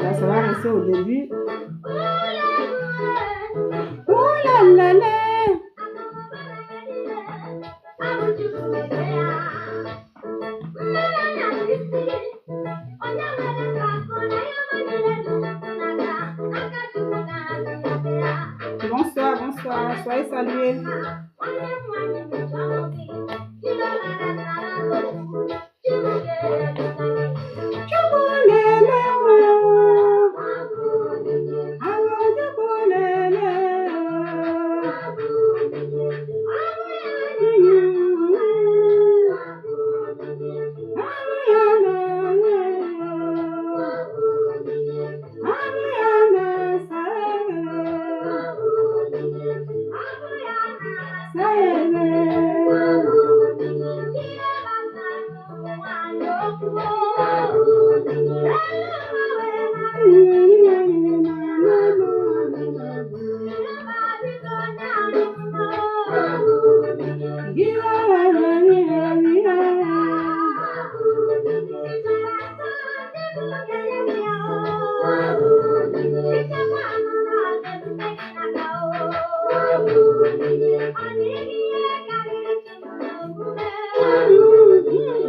Là, ça va rester au début. Oh là là là. Bonsoir, bonsoir, soyez salués.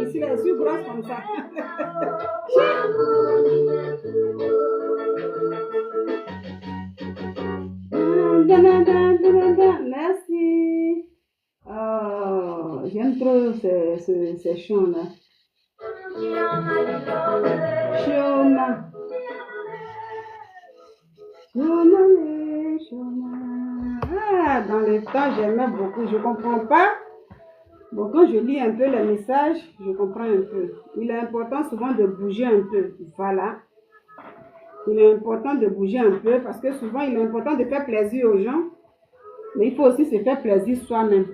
Ici, la suis grosse comme ça. Merci. Oh, j'aime trop ces chants-là. Choma. Ah, dans le temps, j'aimais beaucoup. Je ne comprends pas. Bon, quand je lis un peu les messages, je comprends un peu. Il est important souvent de bouger un peu. Voilà. Il est important de bouger un peu parce que souvent, il est important de faire plaisir aux gens. Mais il faut aussi se faire plaisir soi-même.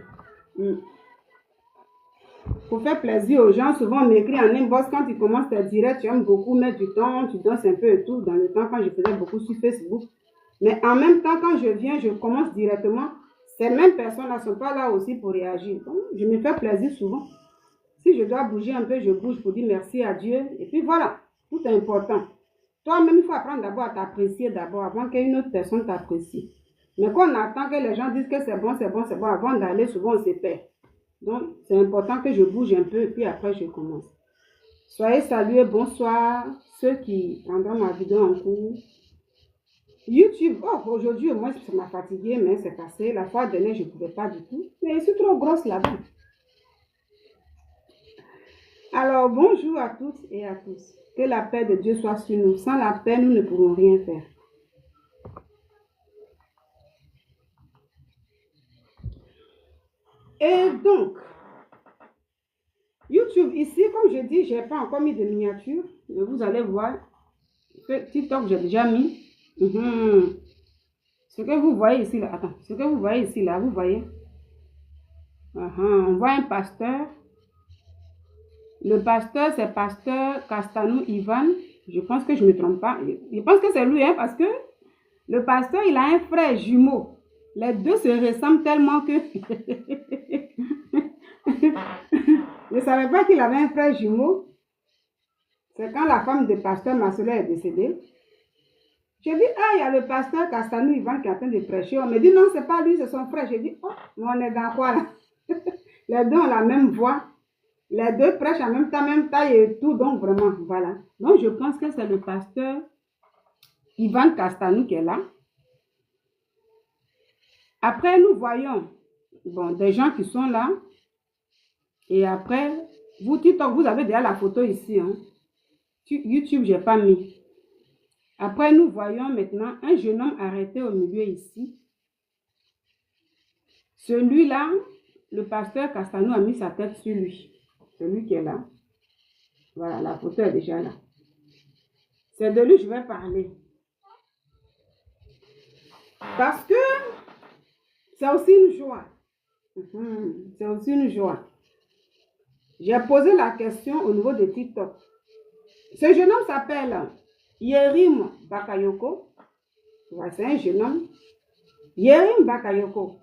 Pour faire plaisir aux gens, souvent on m'écrit en inbox quand tu commences tes directs, tu aimes beaucoup mettre du temps, tu danses un peu et tout. Dans le temps, quand je faisais beaucoup sur Facebook. Mais en même temps, quand je viens, je commence directement. Ces mêmes personnes ne sont pas là aussi pour réagir. Donc, je me fais plaisir souvent. Si je dois bouger un peu, je bouge pour dire merci à Dieu. Et puis voilà, tout est important. Toi-même, il faut apprendre d'abord à t'apprécier d'abord avant qu'une autre personne t'apprécie. Mais quand on attend que les gens disent que c'est bon, c'est bon, c'est bon, avant d'aller, souvent on se perd. Donc, c'est important que je bouge un peu et puis après, je commence. Soyez salués, bonsoir, ceux qui prendront ma vidéo en cours. YouTube, oh, aujourd'hui, moi, ça m'a fatigué, mais c'est passé. La fois dernière, je ne pouvais pas du tout. Mais je suis trop grosse là-bas. Alors, bonjour à toutes et à tous. Que la paix de Dieu soit sur nous. Sans la paix, nous ne pourrons rien faire. Et donc, YouTube, ici, comme je dis, je n'ai pas encore mis de miniature. Mais vous allez voir. TikTok, j'ai déjà mis. Ce que vous voyez ici, là. Attends. Ce que vous voyez ici, là, vous voyez. On voit un pasteur. Le pasteur, c'est pasteur Castanou Ivan. Je pense que je ne me trompe pas. Je pense que c'est lui, hein, parce que le pasteur, il a un frère jumeau. Les deux se ressemblent tellement que... Je ne savais pas qu'il avait un frère jumeau. C'est quand la femme du pasteur Marcelin est décédée. J'ai dit, ah, il y a le pasteur Castanou Ivan qui est en train de prêcher. On me dit, non, ce n'est pas lui, c'est son frère. J'ai dit, oh, mais on est dans quoi là? Les deux ont la même voix. Les deux prêchent en même temps, même taille et tout. Donc, vraiment, voilà. Donc, je pense que c'est le pasteur Ivan Castanou qui est là. Après, nous voyons bon, des gens qui sont là. Et après, vous, TikTok, vous avez déjà la photo ici. Hein. YouTube, je n'ai pas mis. Après, nous voyons maintenant un jeune homme arrêté au milieu ici. Celui-là, le pasteur Castanou a mis sa tête sur lui. Celui qui est là. Voilà, la photo est déjà là. C'est de lui que je vais parler. Parce que c'est aussi une joie. C'est aussi une joie. J'ai posé la question au niveau de TikTok. Ce jeune homme s'appelle Yerim Bakayoko. Ouais, c'est un jeune homme. Yerim Bakayoko.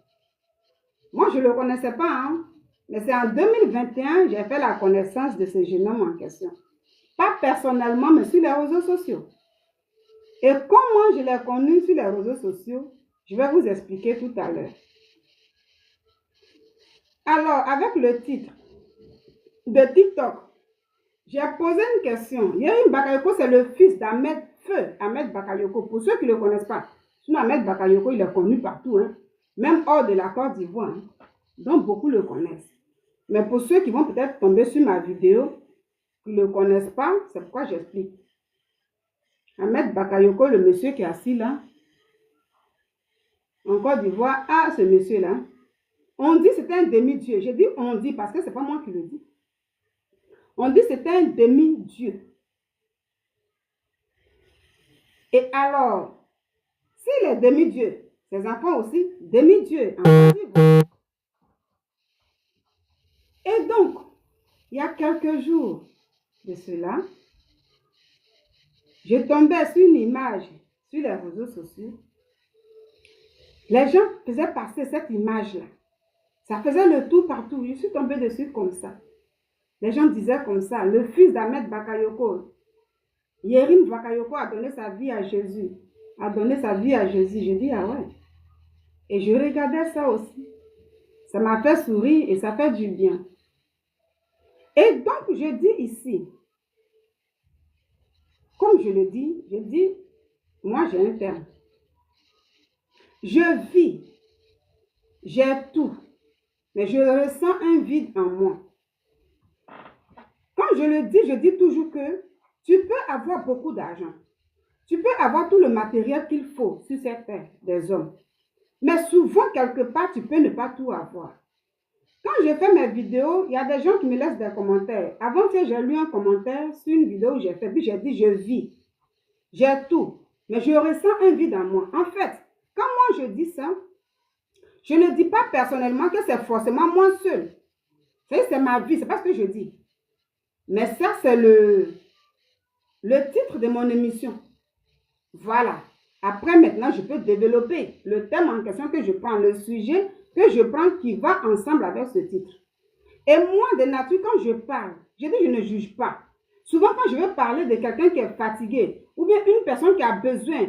Moi, je ne le connaissais pas. Hein? Mais c'est en 2021 j'ai fait la connaissance de ce jeune homme en question. Pas personnellement, mais sur les réseaux sociaux. Et comment je l'ai connu sur les réseaux sociaux, je vais vous expliquer tout à l'heure. Alors, avec le titre de TikTok, j'ai posé une question. Yerim Bakayoko, c'est le fils d'Ahmed Feu, Ahmed Bakayoko. Pour ceux qui ne le connaissent pas, sinon Ahmed Bakayoko, il est connu partout, hein, même hors de la Côte d'Ivoire. Hein, donc, beaucoup le connaissent. Mais pour ceux qui vont peut-être tomber sur ma vidéo, qui ne le connaissent pas, c'est pourquoi j'explique. Ahmed Bakayoko, le monsieur qui est assis là, en Côte d'Ivoire, ah, ce monsieur-là, on dit que c'est un demi-dieu. Je dis on dit parce que ce n'est pas moi qui le dis. On dit que c'est un demi-dieu. Et alors, s'il est demi-dieu, ses enfants aussi, demi-dieu. Et donc, il y a quelques jours de cela, je tombais sur une image sur les réseaux sociaux. Les gens faisaient passer cette image-là. Ça faisait le tour partout. Je suis tombée dessus comme ça. Les gens disaient comme ça, le fils d'Ahmed Bakayoko, Yerim Bakayoko a donné sa vie à Jésus. A donné sa vie à Jésus. Je dis, ah ouais. Et je regardais ça aussi. Ça m'a fait sourire et ça fait du bien. Et donc, je dis ici, comme je le dis, moi j'ai un terme. Je vis, j'ai tout, mais je ressens un vide en moi. Quand je dis toujours que tu peux avoir beaucoup d'argent. Tu peux avoir tout le matériel qu'il faut sur cette terre des hommes. Mais souvent, quelque part, tu peux ne pas tout avoir. Quand je fais mes vidéos, il y a des gens qui me laissent des commentaires. Avant-hier, j'ai lu un commentaire sur une vidéo que j'ai fait, puis j'ai dit, je vis. J'ai tout, mais je ressens un vide en moi. En fait, quand moi je dis ça, je ne dis pas personnellement que c'est forcément moi seul. C'est ma vie, c'est pas ce que je dis. Mais ça, c'est le titre de mon émission. Voilà. Après, maintenant, je peux développer le thème en question que je prends, le sujet que je prends qui va ensemble avec ce titre. Et moi, de nature, quand je parle, je dis je ne juge pas. Souvent, quand je veux parler de quelqu'un qui est fatigué, ou bien une personne qui a besoin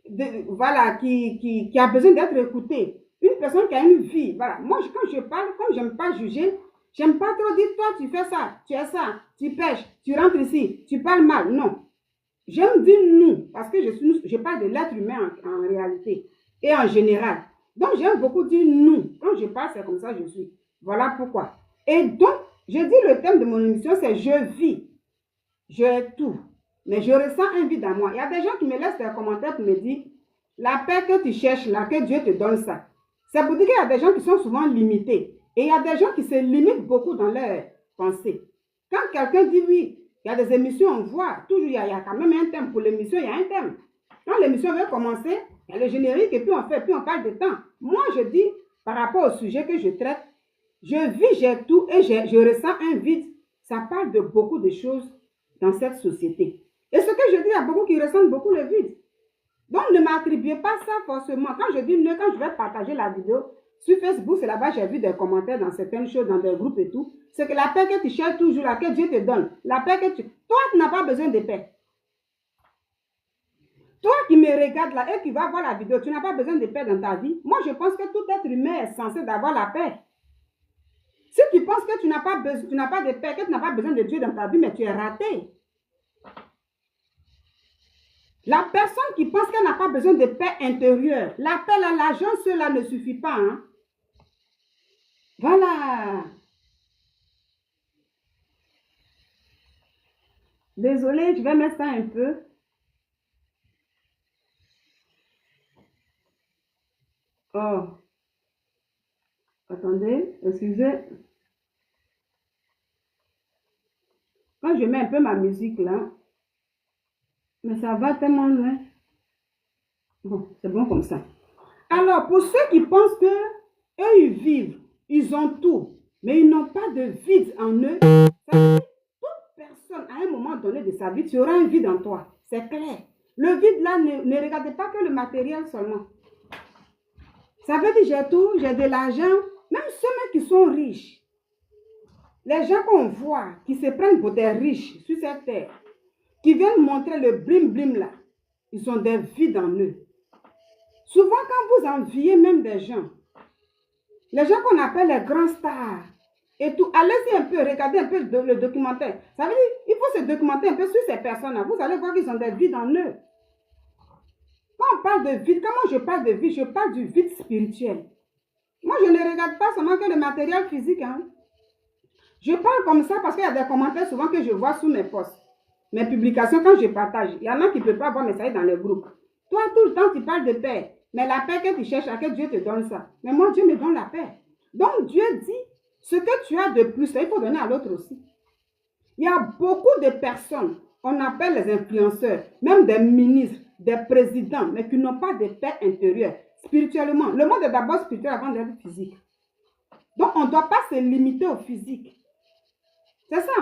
qui a besoin d'être écoutée, une personne qui a une vie, voilà. Moi, quand je parle, comme je n'aime pas juger, j'aime pas trop dire, toi, tu fais ça, tu es ça, tu pêches, tu rentres ici, tu parles mal. Non. J'aime dire nous, parce que je parle de l'être humain en réalité et en général. Donc, j'aime beaucoup dire nous. Quand je parle, c'est comme ça que je suis. Voilà pourquoi. Et donc, je dis le thème de mon émission, c'est je vis. J'ai tout. Mais je ressens un vide en moi. Il y a des gens qui me laissent des commentaires pour me dire, la paix que tu cherches là, que Dieu te donne ça. C'est pour dire qu'il y a des gens qui sont souvent limités. Et il y a des gens qui se limitent beaucoup dans leurs pensées. Quand quelqu'un dit oui, il y a des émissions, on voit, toujours il y a quand même un thème. Pour l'émission, il y a un thème. Quand l'émission va commencer, il y a le générique et puis on parle de temps. Moi, je dis, par rapport au sujet que je traite, je vis, j'ai tout et je ressens un vide. Ça parle de beaucoup de choses dans cette société. Et ce que je dis, il y a beaucoup qui ressentent beaucoup le vide. Donc, ne m'attribuez pas ça forcément. Quand je dis quand je vais partager la vidéo sur Facebook, c'est là-bas j'ai vu des commentaires dans certaines choses, dans des groupes et tout. C'est que la paix que tu cherches toujours, là, que Dieu te donne, la paix que tu... Toi, tu n'as pas besoin de paix. Toi qui me regardes là et qui vas voir la vidéo, tu n'as pas besoin de paix dans ta vie. Moi, je pense que tout être humain est censé d'avoir la paix. Si tu penses que tu n'as pas de paix, que tu n'as pas besoin de Dieu dans ta vie, mais tu es raté. La personne qui pense qu'elle n'a pas besoin de paix intérieure, la paix, l'argent, cela ne suffit pas. Hein? Voilà. Désolée, je vais mettre ça un peu. Oh. Attendez, excusez. Quand je mets un peu ma musique là, mais ça va tellement loin. Bon, c'est bon comme ça. Alors, pour ceux qui pensent que eux, ils vivent, ils ont tout, mais ils n'ont pas de vide en eux, ça veut dire que toute personne, à un moment donné de sa vie, tu auras un vide en toi. C'est clair. Le vide là, ne regardez pas que le matériel seulement. Ça veut dire j'ai tout, j'ai de l'argent, même ceux qui sont riches. Les gens qu'on voit, qui se prennent pour des riches sur cette terre, qui viennent montrer le blim blim là. ils ont des vides en eux. Souvent, quand vous enviez même des gens, les gens qu'on appelle les grands stars, et tout, allez-y un peu, regardez un peu le documentaire. Ça veut dire, il faut se documenter un peu sur ces personnes-là. Vous allez voir qu'ils ont des vides en eux. Quand on parle de vide, comment je parle de vide? Je parle du vide spirituel. Moi, je ne regarde pas seulement que le matériel physique. Hein. Je parle comme ça parce qu'il y a des commentaires souvent que je vois sous mes posts. Mes publications, quand je partage, il y en a qui ne peuvent pas voir mes messages dans les groupes. Toi, tout le temps, tu parles de paix. Mais la paix que tu cherches, à que Dieu te donne ça. Mais moi, Dieu me donne la paix. Donc, Dieu dit, ce que tu as de plus, il faut donner à l'autre aussi. Il y a beaucoup de personnes qu'on appelle les influenceurs, même des ministres, des présidents, mais qui n'ont pas de paix intérieure, spirituellement. Le monde est d'abord spirituel avant d'être physique. Donc, on ne doit pas se limiter au physique. C'est ça.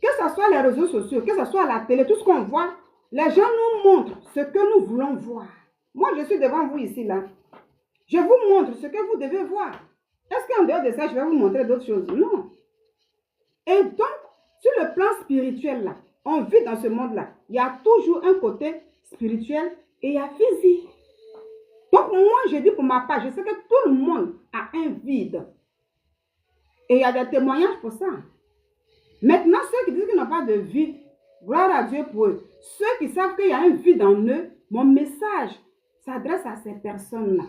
Que ce soit les réseaux sociaux, que ce soit la télé, tout ce qu'on voit, les gens nous montrent ce que nous voulons voir. Moi, je suis devant vous ici, là. Je vous montre ce que vous devez voir. Est-ce qu'en dehors de ça, je vais vous montrer d'autres choses? Non. Et donc, sur le plan spirituel, là, on vit dans ce monde-là. Il y a toujours un côté spirituel et il y a physique. Donc, moi, je dis pour ma part, je sais que tout le monde a un vide. Et il y a des témoignages pour ça. Maintenant, ceux qui disent qu'ils n'ont pas de vide, gloire à Dieu pour eux. Ceux qui savent qu'il y a un vide en eux, mon message s'adresse à ces personnes-là.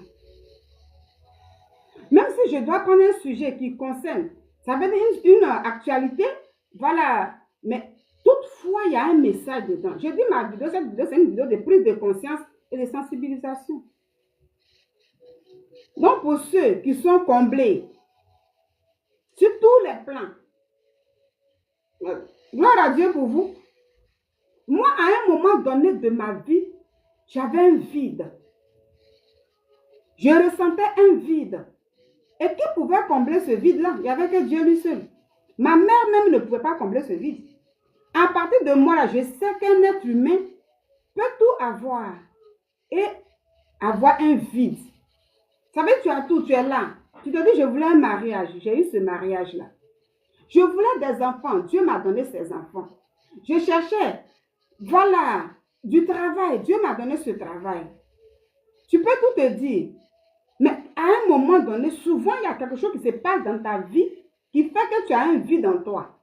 Même si je dois prendre un sujet qui concerne, ça veut dire une actualité, voilà. Mais toutefois, il y a un message dedans. Je dis ma vidéo, cette vidéo, c'est une vidéo de prise de conscience et de sensibilisation. Donc, pour ceux qui sont comblés sur tous les plans, gloire à Dieu pour vous. Moi, à un moment donné de ma vie, j'avais un vide. Je ressentais un vide. Et qui pouvait combler ce vide-là? Il n'y avait que Dieu lui seul. Ma mère même ne pouvait pas combler ce vide. À partir de moi, là, je sais qu'un être humain peut tout avoir et avoir un vide. Ça veut dire que tu as tout, tu es là. Tu te dis, je voulais un mariage. J'ai eu ce mariage-là. Je voulais des enfants. Dieu m'a donné ces enfants. Je cherchais, voilà, du travail. Dieu m'a donné ce travail. Tu peux tout te dire. Mais à un moment donné, souvent, il y a quelque chose qui se passe dans ta vie qui fait que tu as un vide en toi.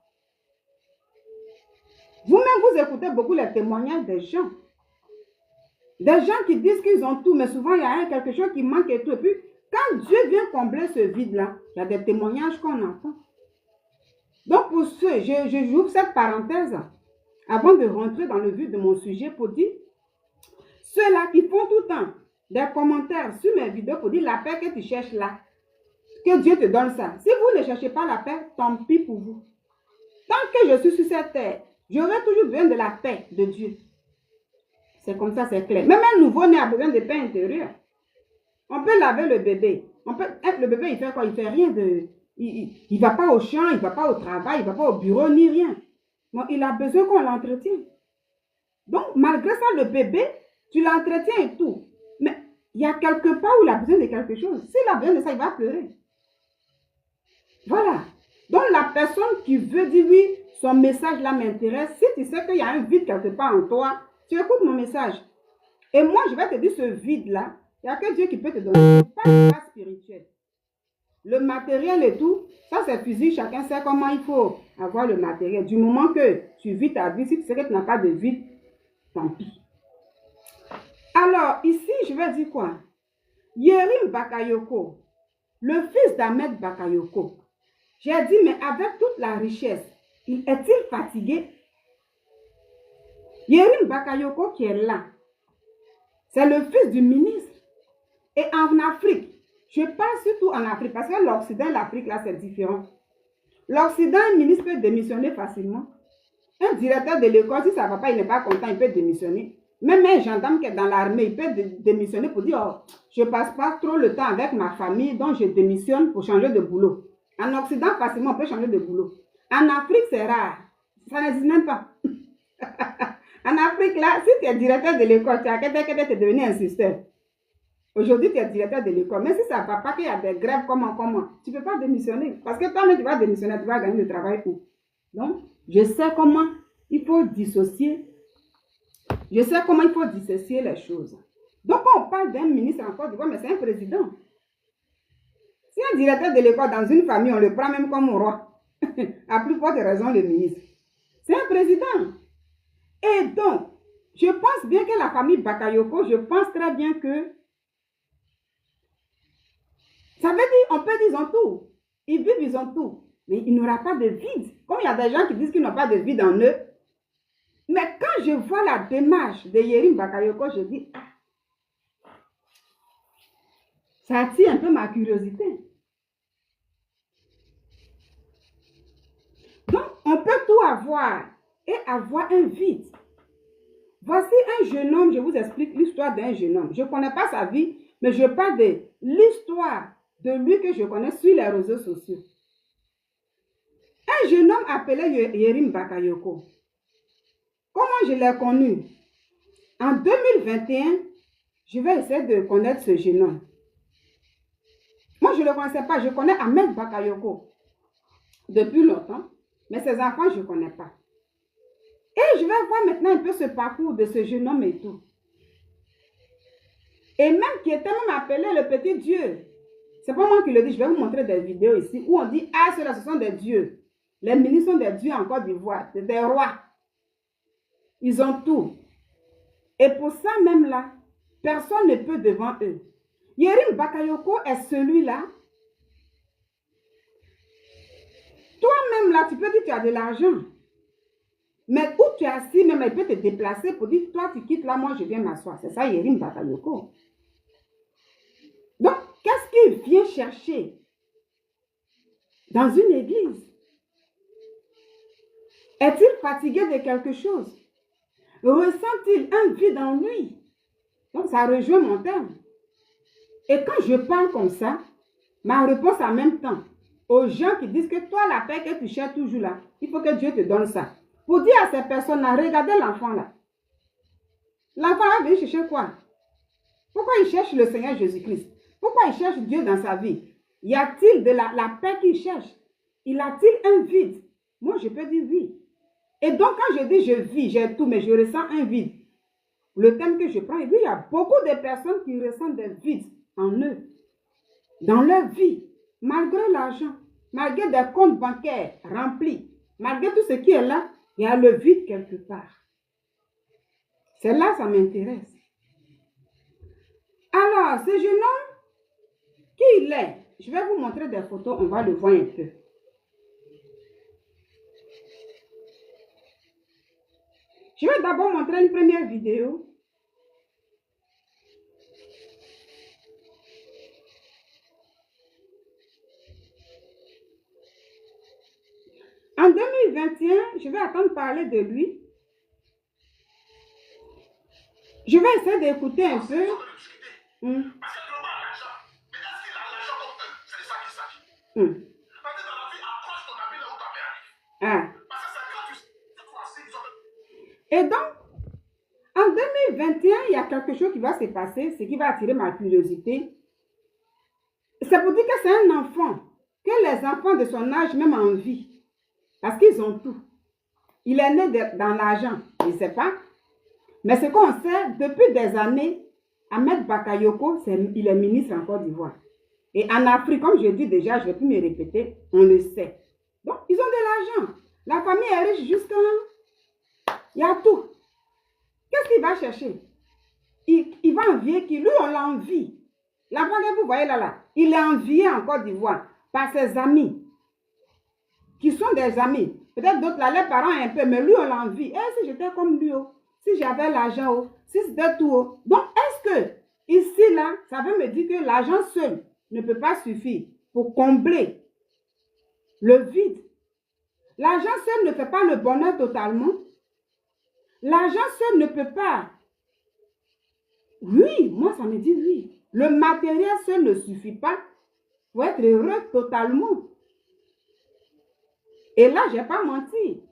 Vous-même, vous écoutez beaucoup les témoignages des gens. Des gens qui disent qu'ils ont tout, mais souvent, il y a quelque chose qui manque et tout. Et puis, quand Dieu vient combler ce vide-là, il y a des témoignages qu'on entend. Donc, pour ceux, j'ouvre cette parenthèse avant de rentrer dans le vif de mon sujet pour dire, ceux-là qui font tout le temps des commentaires sur mes vidéos pour dire la paix que tu cherches là, que Dieu te donne ça. Si vous ne cherchez pas la paix, tant pis pour vous. Tant que je suis sur cette terre, j'aurai toujours besoin de la paix de Dieu. C'est comme ça, c'est clair. Même un nouveau-né a besoin de paix intérieure. On peut laver le bébé. Le bébé, il fait quoi? Il ne fait rien de... Il ne va pas au champ, il ne va pas au travail, il ne va pas au bureau, ni rien. Donc, il a besoin qu'on l'entretienne. Donc, malgré ça, le bébé, tu l'entretiens et tout. Mais il y a quelque part où il a besoin de quelque chose. S'il a besoin de ça, il va pleurer. Voilà. Donc, la personne qui veut dire oui, son message là m'intéresse, si tu sais qu'il y a un vide quelque part en toi, tu écoutes mon message. Et moi, je vais te dire ce vide-là, il n'y a que Dieu qui peut te donner. Pas de base spirituelle. Le matériel et tout, ça c'est physique, chacun sait comment il faut avoir le matériel. Du moment que tu vis ta vie, si tu sais que tu n'as pas de vide, tant pis. Alors, ici, je vais dire quoi? Yerim Bakayoko, le fils d'Ahmed Bakayoko, j'ai dit, mais avec toute la richesse, est-il fatigué? Yerim Bakayoko qui est là, c'est le fils du ministre. Et en Afrique, je parle surtout en Afrique, parce que l'Occident et l'Afrique, là, c'est différent. L'Occident, un ministre peut démissionner facilement. Un directeur de l'école, si ça ne va pas, il n'est pas content, il peut démissionner. Même un gendarme qui est dans l'armée, il peut démissionner pour dire, oh, je ne passe pas trop le temps avec ma famille, donc je démissionne pour changer de boulot. En Occident, facilement, on peut changer de boulot. En Afrique, c'est rare. Ça n'existe même pas. En Afrique, là, si tu es directeur de l'école, tu as quelqu'un qui est devenu un système. Aujourd'hui, tu es directeur de l'école. Mais si ça ne va pas, qu'il y a des grèves, comment, tu ne peux pas démissionner. Parce que toi-même, tu vas démissionner, tu vas gagner le travail où? Donc, je sais comment il faut dissocier Je sais comment il faut dissocier les choses. Donc, quand on parle d'un ministre en Côte d'Ivoire, mais c'est un président. Si un directeur de l'école dans une famille, on le prend même comme un roi. À plus forte raison, le ministre. C'est un président. Et donc, je pense bien que la famille Bakayoko, je pense très bien que ça veut dire, on peut dire ils ont tout. Ils vivent, ils ont tout. Mais il n'y aura pas de vide. Comme il y a des gens qui disent qu'ils n'ont pas de vide en eux. Mais quand je vois la démarche de Yerim Bakayoko, je dis, ah, ça attire un peu ma curiosité. Donc, on peut tout avoir et avoir un vide. Voici un jeune homme, je vous explique l'histoire d'un jeune homme. Je ne connais pas sa vie, mais je parle de l'histoire de lui que je connais sur les réseaux sociaux. Un jeune homme appelé Yerim Bakayoko. Comment je l'ai connu? En 2021, je vais essayer de connaître ce jeune homme. Moi, je ne le connaissais pas. Je connais Ahmed Bakayoko depuis longtemps, mais ses enfants, je ne connais pas. Et je vais voir maintenant un peu ce parcours de ce jeune homme et tout. Et même qui était même appelé le petit Dieu. C'est pas moi qui le dis, je vais vous montrer des vidéos ici où on dit, ah, ceux-là, ce sont des dieux. Les ministres sont des dieux en Côte d'Ivoire, c'est des rois. Ils ont tout. Et pour ça même là, personne ne peut devant eux. Yerim Bakayoko est celui-là. Toi-même là, tu peux dire que tu as de l'argent. Mais où tu es assis, même il peut te déplacer pour dire, toi tu quittes là, moi je viens m'asseoir. C'est ça Yerim Bakayoko. Donc, qu'est-ce qu'il vient chercher dans une église? Est-il fatigué de quelque chose? Ressent-il un vide en lui? Donc, ça rejoint mon terme. Et quand je parle comme ça, ma réponse en même temps aux gens qui disent que toi, la paix que tu cherches toujours là, il faut que Dieu te donne ça. Pour dire à ces personnes-là, regardez l'enfant là. L'enfant va venir chercher quoi? Pourquoi il cherche le Seigneur Jésus-Christ? Pourquoi il cherche Dieu dans sa vie? Y a-t-il de la paix qu'il cherche? Il a-t-il un vide? Moi, je peux dire oui. Et donc, quand je dis je vis, j'ai tout, mais je ressens un vide. Le thème que je prends, il y a beaucoup de personnes qui ressentent des vides en eux, dans leur vie, malgré l'argent, malgré des comptes bancaires remplis, malgré tout ce qui est là, il y a le vide quelque part. C'est là ça m'intéresse. Alors, ce jeune homme, qui il est? Je vais vous montrer des photos, on va le voir un peu. Je vais d'abord montrer une première vidéo. En 2021, je vais attendre parler de lui. Je vais essayer d'écouter un peu. Ah. Et donc, en 2021, il y a quelque chose qui va se passer, ce qui va attirer ma curiosité. C'est pour dire que c'est un enfant, que les enfants de son âge même en vie, parce qu'ils ont tout. Il est né dans l'argent, je ne sais pas. Mais ce qu'on sait, depuis des années, Ahmed Bakayoko, il est ministre en Côte d'Ivoire. Et en Afrique, comme je dis déjà, je ne vais plus me répéter, on le sait. Donc, ils ont de l'argent. La famille est riche jusqu'à... Il y a tout. Qu'est-ce qu'il va chercher? Il va envier qui? Lui, on l'envie. L'enfant que vous voyez là, il est envié en Côte d'Ivoire par ses amis, qui sont des amis. Peut-être d'autres là, les parents un peu, mais lui, on l'envie. Et si j'étais comme lui, oh, si j'avais l'argent, oh, si c'était tout. Oh. Donc, est-ce que ici, là, ça veut me dire que l'argent seul ne peut pas suffire pour combler le vide? L'argent seul ne fait pas le bonheur totalement. L'argent seul ne peut pas. Oui, moi, ça me dit oui. Le matériel seul ne suffit pas pour être heureux totalement. Et là, je n'ai pas menti.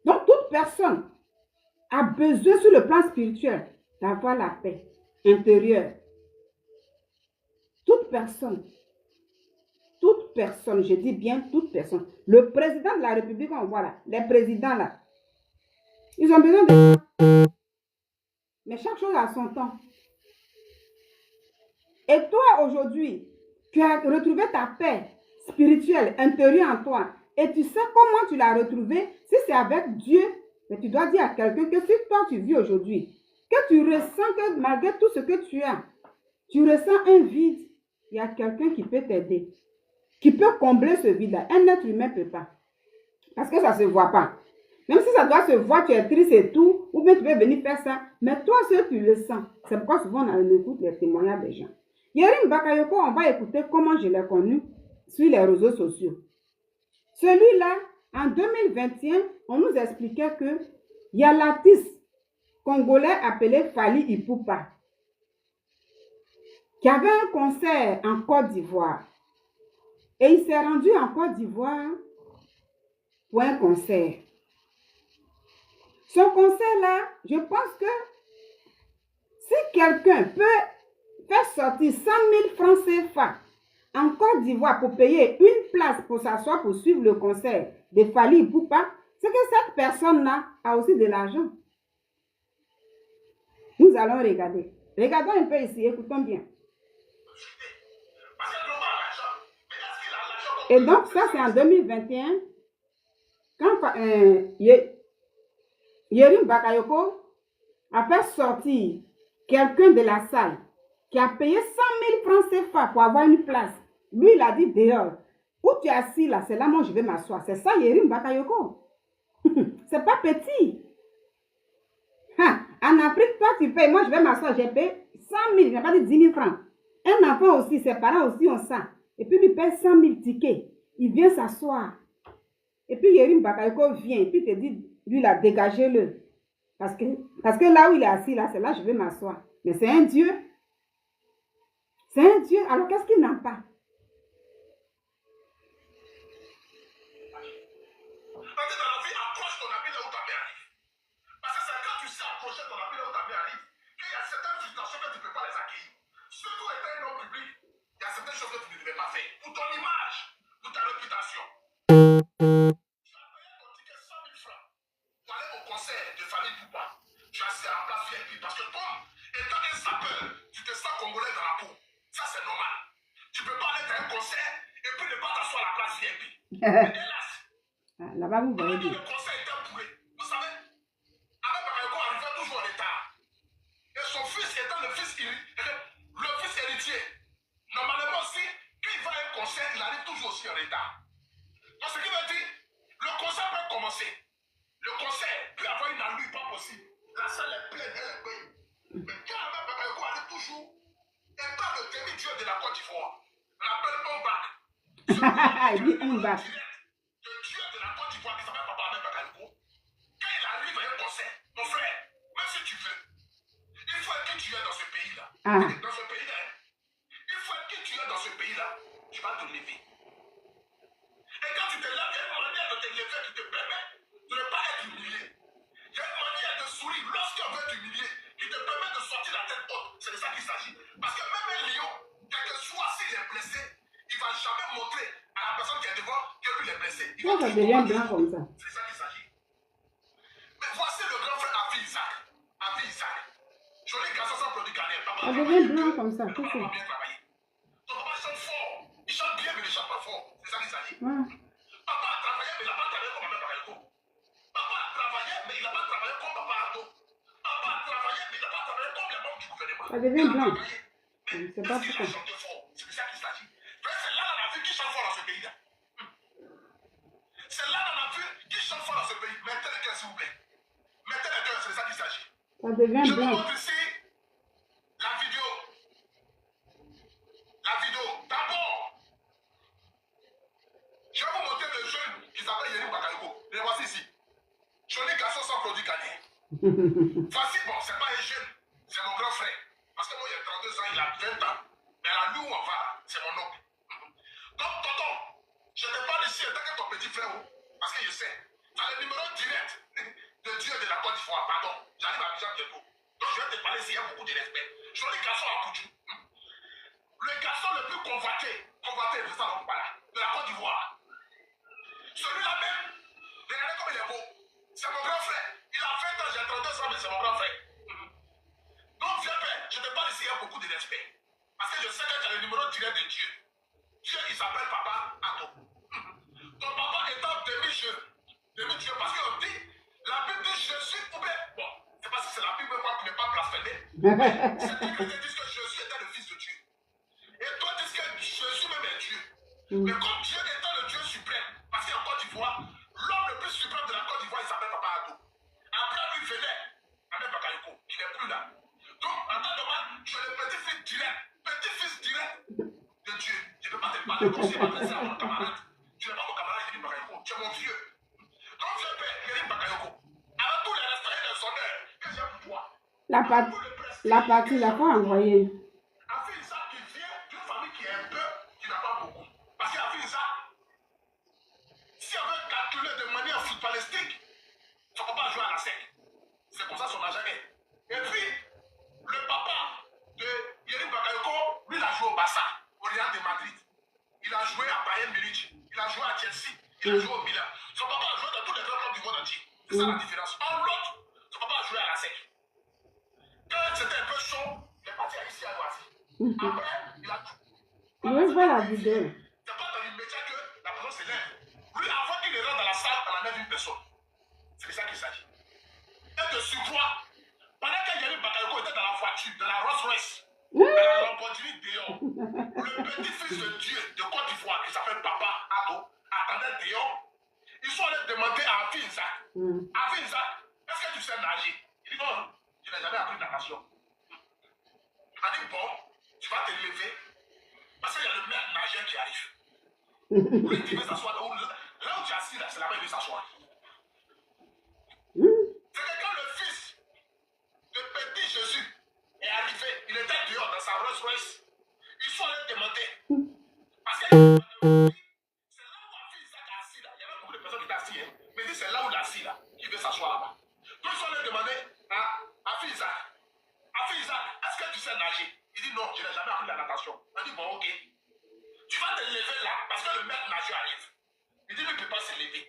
Donc, toute personne a besoin sur le plan spirituel d'avoir la paix intérieure. Toute personne, je dis bien toute personne. Le président de la République, on voit là, les présidents là, ils ont besoin de... Mais chaque chose a son temps. Et toi, aujourd'hui, tu as retrouvé ta paix spirituelle, intérieure en toi. Et tu sais comment tu l'as retrouvée. Si c'est avec Dieu, mais tu dois dire à quelqu'un que si toi, tu vis aujourd'hui, que tu ressens que malgré tout ce que tu as, tu ressens un vide, il y a quelqu'un qui peut t'aider, qui peut combler ce vide-là. Un être humain ne peut pas. Parce que ça ne se voit pas. Même si ça doit se voir, tu es triste et tout, ou bien tu peux venir faire ça, mais toi seul, tu le sens. C'est pourquoi souvent on écoute les témoignages des gens. Yerim Bakayoko, on va écouter comment je l'ai connu sur les réseaux sociaux. Celui-là, en 2021, on nous expliquait que il y a l'artiste congolais appelé Fally Ipupa qui avait un concert en Côte d'Ivoire. Et il s'est rendu en Côte d'Ivoire pour un concert. Son concert-là, je pense que si quelqu'un peut faire sortir 100 000 francs CFA en Côte d'Ivoire pour payer une place pour s'asseoir pour suivre le concert de Fally Ipupa, c'est que cette personne-là a aussi de l'argent. Nous allons regarder. Regardons un peu ici, écoutons bien. Et donc, ça, c'est en 2021. Quand Yerim Bakayoko a fait sortir quelqu'un de la salle qui a payé 100 000 francs CFA pour avoir une place. Lui, il a dit dehors. Où tu es assis là, c'est là moi je vais m'asseoir. C'est ça Yerim Bakayoko. C'est pas petit. En Afrique, toi tu payes, moi je vais m'asseoir, j'ai payé 100 000, je n'ai pas dit 10 000 francs. Un enfant aussi, ses parents aussi ont ça. Et puis il paye 100 000 tickets. Il vient s'asseoir. Et puis Yerim Bakayoko vient, et puis il te dit, lui là, dégagez-le. Parce que là où il est assis, là, c'est là que je vais m'asseoir. Mais c'est un Dieu. C'est un Dieu. Alors qu'est-ce qu'il n'a pas? Là-bas, vous voyez bien. Il dit un bac. Dans ce pays-là, il faut que tu es dans ce pays-là, tu vas te lever. Et quand tu te lèves, il y a une manière de te lever qui te permet de ne pas être humilié. Il y a une manière de sourire lorsqu'on veut t'humilier qui te permet de sortir la tête haute. C'est de ça qu'il s'agit. Parce que même un lion, quel que soit s'il est blessé, il ne va jamais montrer à la personne qui est devant que lui est blessé. Il va Ça devient blanc comme ça. C'est de ça qu'il s'agit. Mais voici le grand frère Avi Isaac. Avi Isaac. Joli garçon sans produit carrière. Ça devient blanc comme ça, tout ça. Bien travaillé. Ton papa chante fort. Il chante bien, mais il ne chante pas fort. C'est ça qu'il s'agit. Ouais. Papa a travaillé, mais il n'a pas travaillé comme Maman Bakayoko. Papa a travaillé, mais il n'a pas travaillé comme Papa Ardo. Papa a travaillé, mais il n'a pas travaillé comme les membres du gouvernement. Ça devient blanc. Mais Je ne sais pas il a pourquoi. chanté fort. C'est de ça qu'il s'agit. C'est là dans la vie qui chante fort dans ce pays-là. C'est là dans la vie qui chante fort dans ce pays. Mettez les cœurs, s'il vous plaît. Mettez les cœurs, c'est de ça qu'il s'agit. Ça devient Je vous blanc. montre ici la vidéo. La vidéo. D'abord, je vais vous montrer le jeune qui s'appelle Yerim Bakayoko. Le voici ici. Joli garçon sans produit gagné. Voici, bon, c'est pas un jeune, c'est mon grand frère. Parce que moi, il y a 32 ans, il a 20 ans. Mais là, nous, on va, c'est mon oncle. Donc, tonton, je te parle ici en tant que ton petit frère. Parce que je sais, tu as le numéro direct de Dieu de la Côte d'Ivoire. Pardon, j'arrive à Abidjan bientôt. Donc, je vais te parler ici, il y a beaucoup de respect. Joli garçon à Koutou. Le garçon le plus convoité, c'est ça, on parle, de la Côte d'Ivoire. Celui-là même, regardez comme il est beau. C'est mon grand frère. Il a 20 ans, j'ai 32 ans, mais c'est mon grand frère. l'espère. Parce que je sais que tu as le numéro direct de Dieu. Dieu, il s'appelle Papa Ado. Ton papa étant demi-Dieu, parce qu'on dit, la Bible dit Jésus pouvait. Bon, c'est parce que c'est la Bible qui n'est pas blasphémée. Certains chrétiens disent que Jésus était le Fils de Dieu. Et toi, tu dis que Jésus même est Dieu. Mais comme Dieu étant le Dieu suprême, parce qu'en Côte d'Ivoire, l'homme le plus suprême de la Côte d'Ivoire, il s'appelle Papa Ado. Après lui venait Ahmed Bakayoko, qui n'est plus là. Donc, en tant que man, tu es le petit-fils direct de Dieu. Je ne peux pas te parler comme si je m'adressais à mon camarade. Tu n'es pas mon camarade, Yérim Bakayoko, tu es mon vieux. Quand je fais Yérim Bakayoko, avec tous les respects et les honneurs que j'ai pour toi, la partie, la fois envoyée. Afin qui vient d'une famille qui est un peu, qui n'a pas beaucoup. Parce qu'Afin si on veut calculer de manière footballistique, son papa joue à la SEC. C'est comme ça son agent est. Et puis, le papa de Yérim Bakayoko, lui, il a joué au Barça, au Real de Madrid. Il a joué à Bayern Munich, il a joué à Chelsea, il a joué au Milan. Son papa a joué dans tous les grands clubs du monde entier. C'est ça la différence. En l'autre, son papa a joué à la SEC. Quand c'était un peu chaud, il est parti ici à Loisy. Après, il a tout. Je vois la vidéo. C'est pas dans l'immédiat que la personne s'élève. Lui, avant qu'il rentre dans la salle, on enlève une personne. C'est de ça qu'il s'agit. Et de surcroît, pendant que Yérim Bakayoko était dans la voiture, dans la Rolls Royce, dans la Lamborghini dehors, le petit-fils de Dieu de Côte d'Ivoire, qui s'appelle Papa Ado, attendait dehors. Ils sont allés demander à Afin Isaac, Afin Isaac, est-ce que tu sais nager? Il dit non, je n'ai jamais appris de natation. Il m'a dit bon, tu vas te lever, parce qu'il y a le maître nageur qui arrive. Lui, il veut s'asseoir là où tu es assis, là, c'est là-bas il veut s'asseoir. C'est que quand le fils de petit Jésus est arrivé, il était dehors dans sa Rolls Royce. Ils sont allés demander. Parce que c'est là où Afin Isaac est assis là. Il y avait beaucoup de personnes qui étaient assises. Mais il dit c'est là où il est assis là. Il veut s'asseoir là-bas. Donc ils sont allés demander à Afin Isaac. Afin Isaac, est-ce que tu sais nager? Il dit non, je n'ai jamais appris la natation. On dit bon, ok. Tu vas te lever là parce que le maître nageur arrive. Il dit lui, il ne peut pas se lever.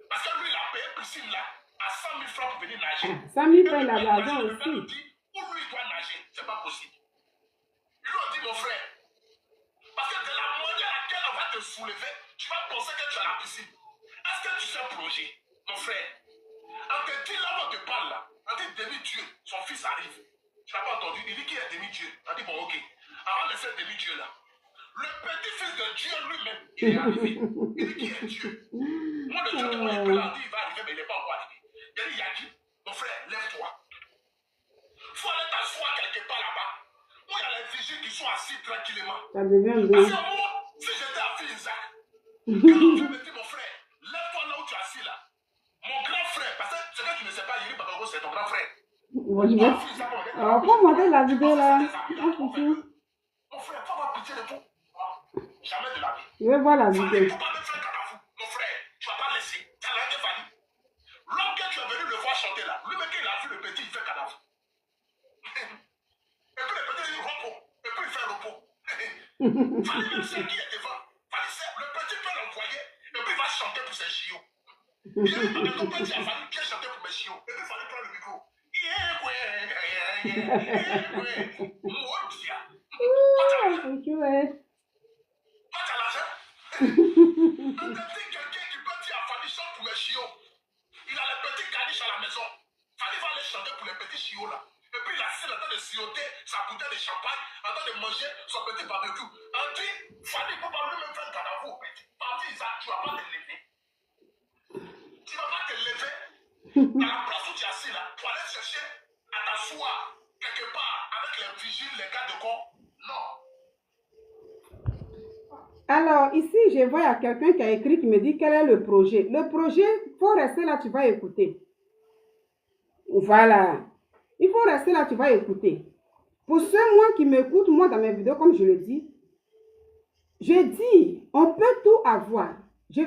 Parce que lui, il a payé piscine là à 100 000 francs pour venir nager. 100 000 francs, il a l'argent aussi. Où lui, il doit nager, c'est pas possible. Ils lui ont dit, mon frère, parce que de la manière à laquelle on va te soulever, tu vas penser que tu es à la piscine. Est-ce que tu sais plonger, mon frère? On te dit là où on te parle là, on dit demi-dieu, son fils arrive. Tu n'as pas entendu, il dit qu'il est demi-dieu. On dit bon, ok. Avant de faire demi-dieu là, le petit-fils de Dieu lui-même, il est arrivé. Il dit qu'il est Dieu. Moi, le Dieu que moi, il dit, il va arriver, mais il n'est pas encore arrivé. Il a dit, Yaki, mon frère, lève-toi. Il faut aller t'asseoir quelque part là-bas, où il y a les vigiles qui sont assis tranquillement. Ça devient Parce beau. que moi, si j'étais à Isaac, quand on me dit, mon frère, lève-toi là où tu es assis là. Mon grand frère, parce que ce que tu ne sais pas, Yérim Bakayoko, c'est ton grand frère. Bon, je vais... Alors, faut monter la vidéo là. Mon frère, faut avoir pitié de tout. Jamais de la vie. Je vais voir la Fallait, vidéo. faut pas me faire cadavre. Mon frère, tu vas pas laisser. Ça n'a été fallu. L'homme que tu es venu le voir chanter là, lui-même qu'il a vu le petit, il fait cadavre. Et puis le petit dit repos. Et puis il fait repos. Fallait même celle qui est devant. Fallait le petit peut l'envoyer. Et puis il va chanter pour ses chiots. Il a dit, mais ton petit a fallu bien chanter pour mes chiots. Et puis il fallait prendre le micro. Mon Dieu. Pas à l'argent. On te dit quelqu'un qui peut dire à Fanny chante pour mes chiots. Il a les petits caniches à la maison. Fanny va aller chanter pour les petits chiots là. Et puis il a en train de sillonner sa bouteille de champagne, en train de manger son petit barbecue. On dit, Fanny ne peut pas lui-même faire cadavre au petit. Parti, Isaac, tu ne vas pas te lever. Tu ne vas pas te lever. Dans la place où tu es assis là, pour aller chercher à t'asseoir quelque part avec les vigiles, les gars de corps. Non. Alors, ici, je vois, il y a quelqu'un qui a écrit, qui me dit quel est le projet. Le projet, il faut rester là, tu vas écouter. Voilà. Il faut rester là, tu vas écouter. Pour ceux, moi, qui m'écoutent, moi, dans mes vidéos, comme je le dis, je dis, on peut tout avoir. Je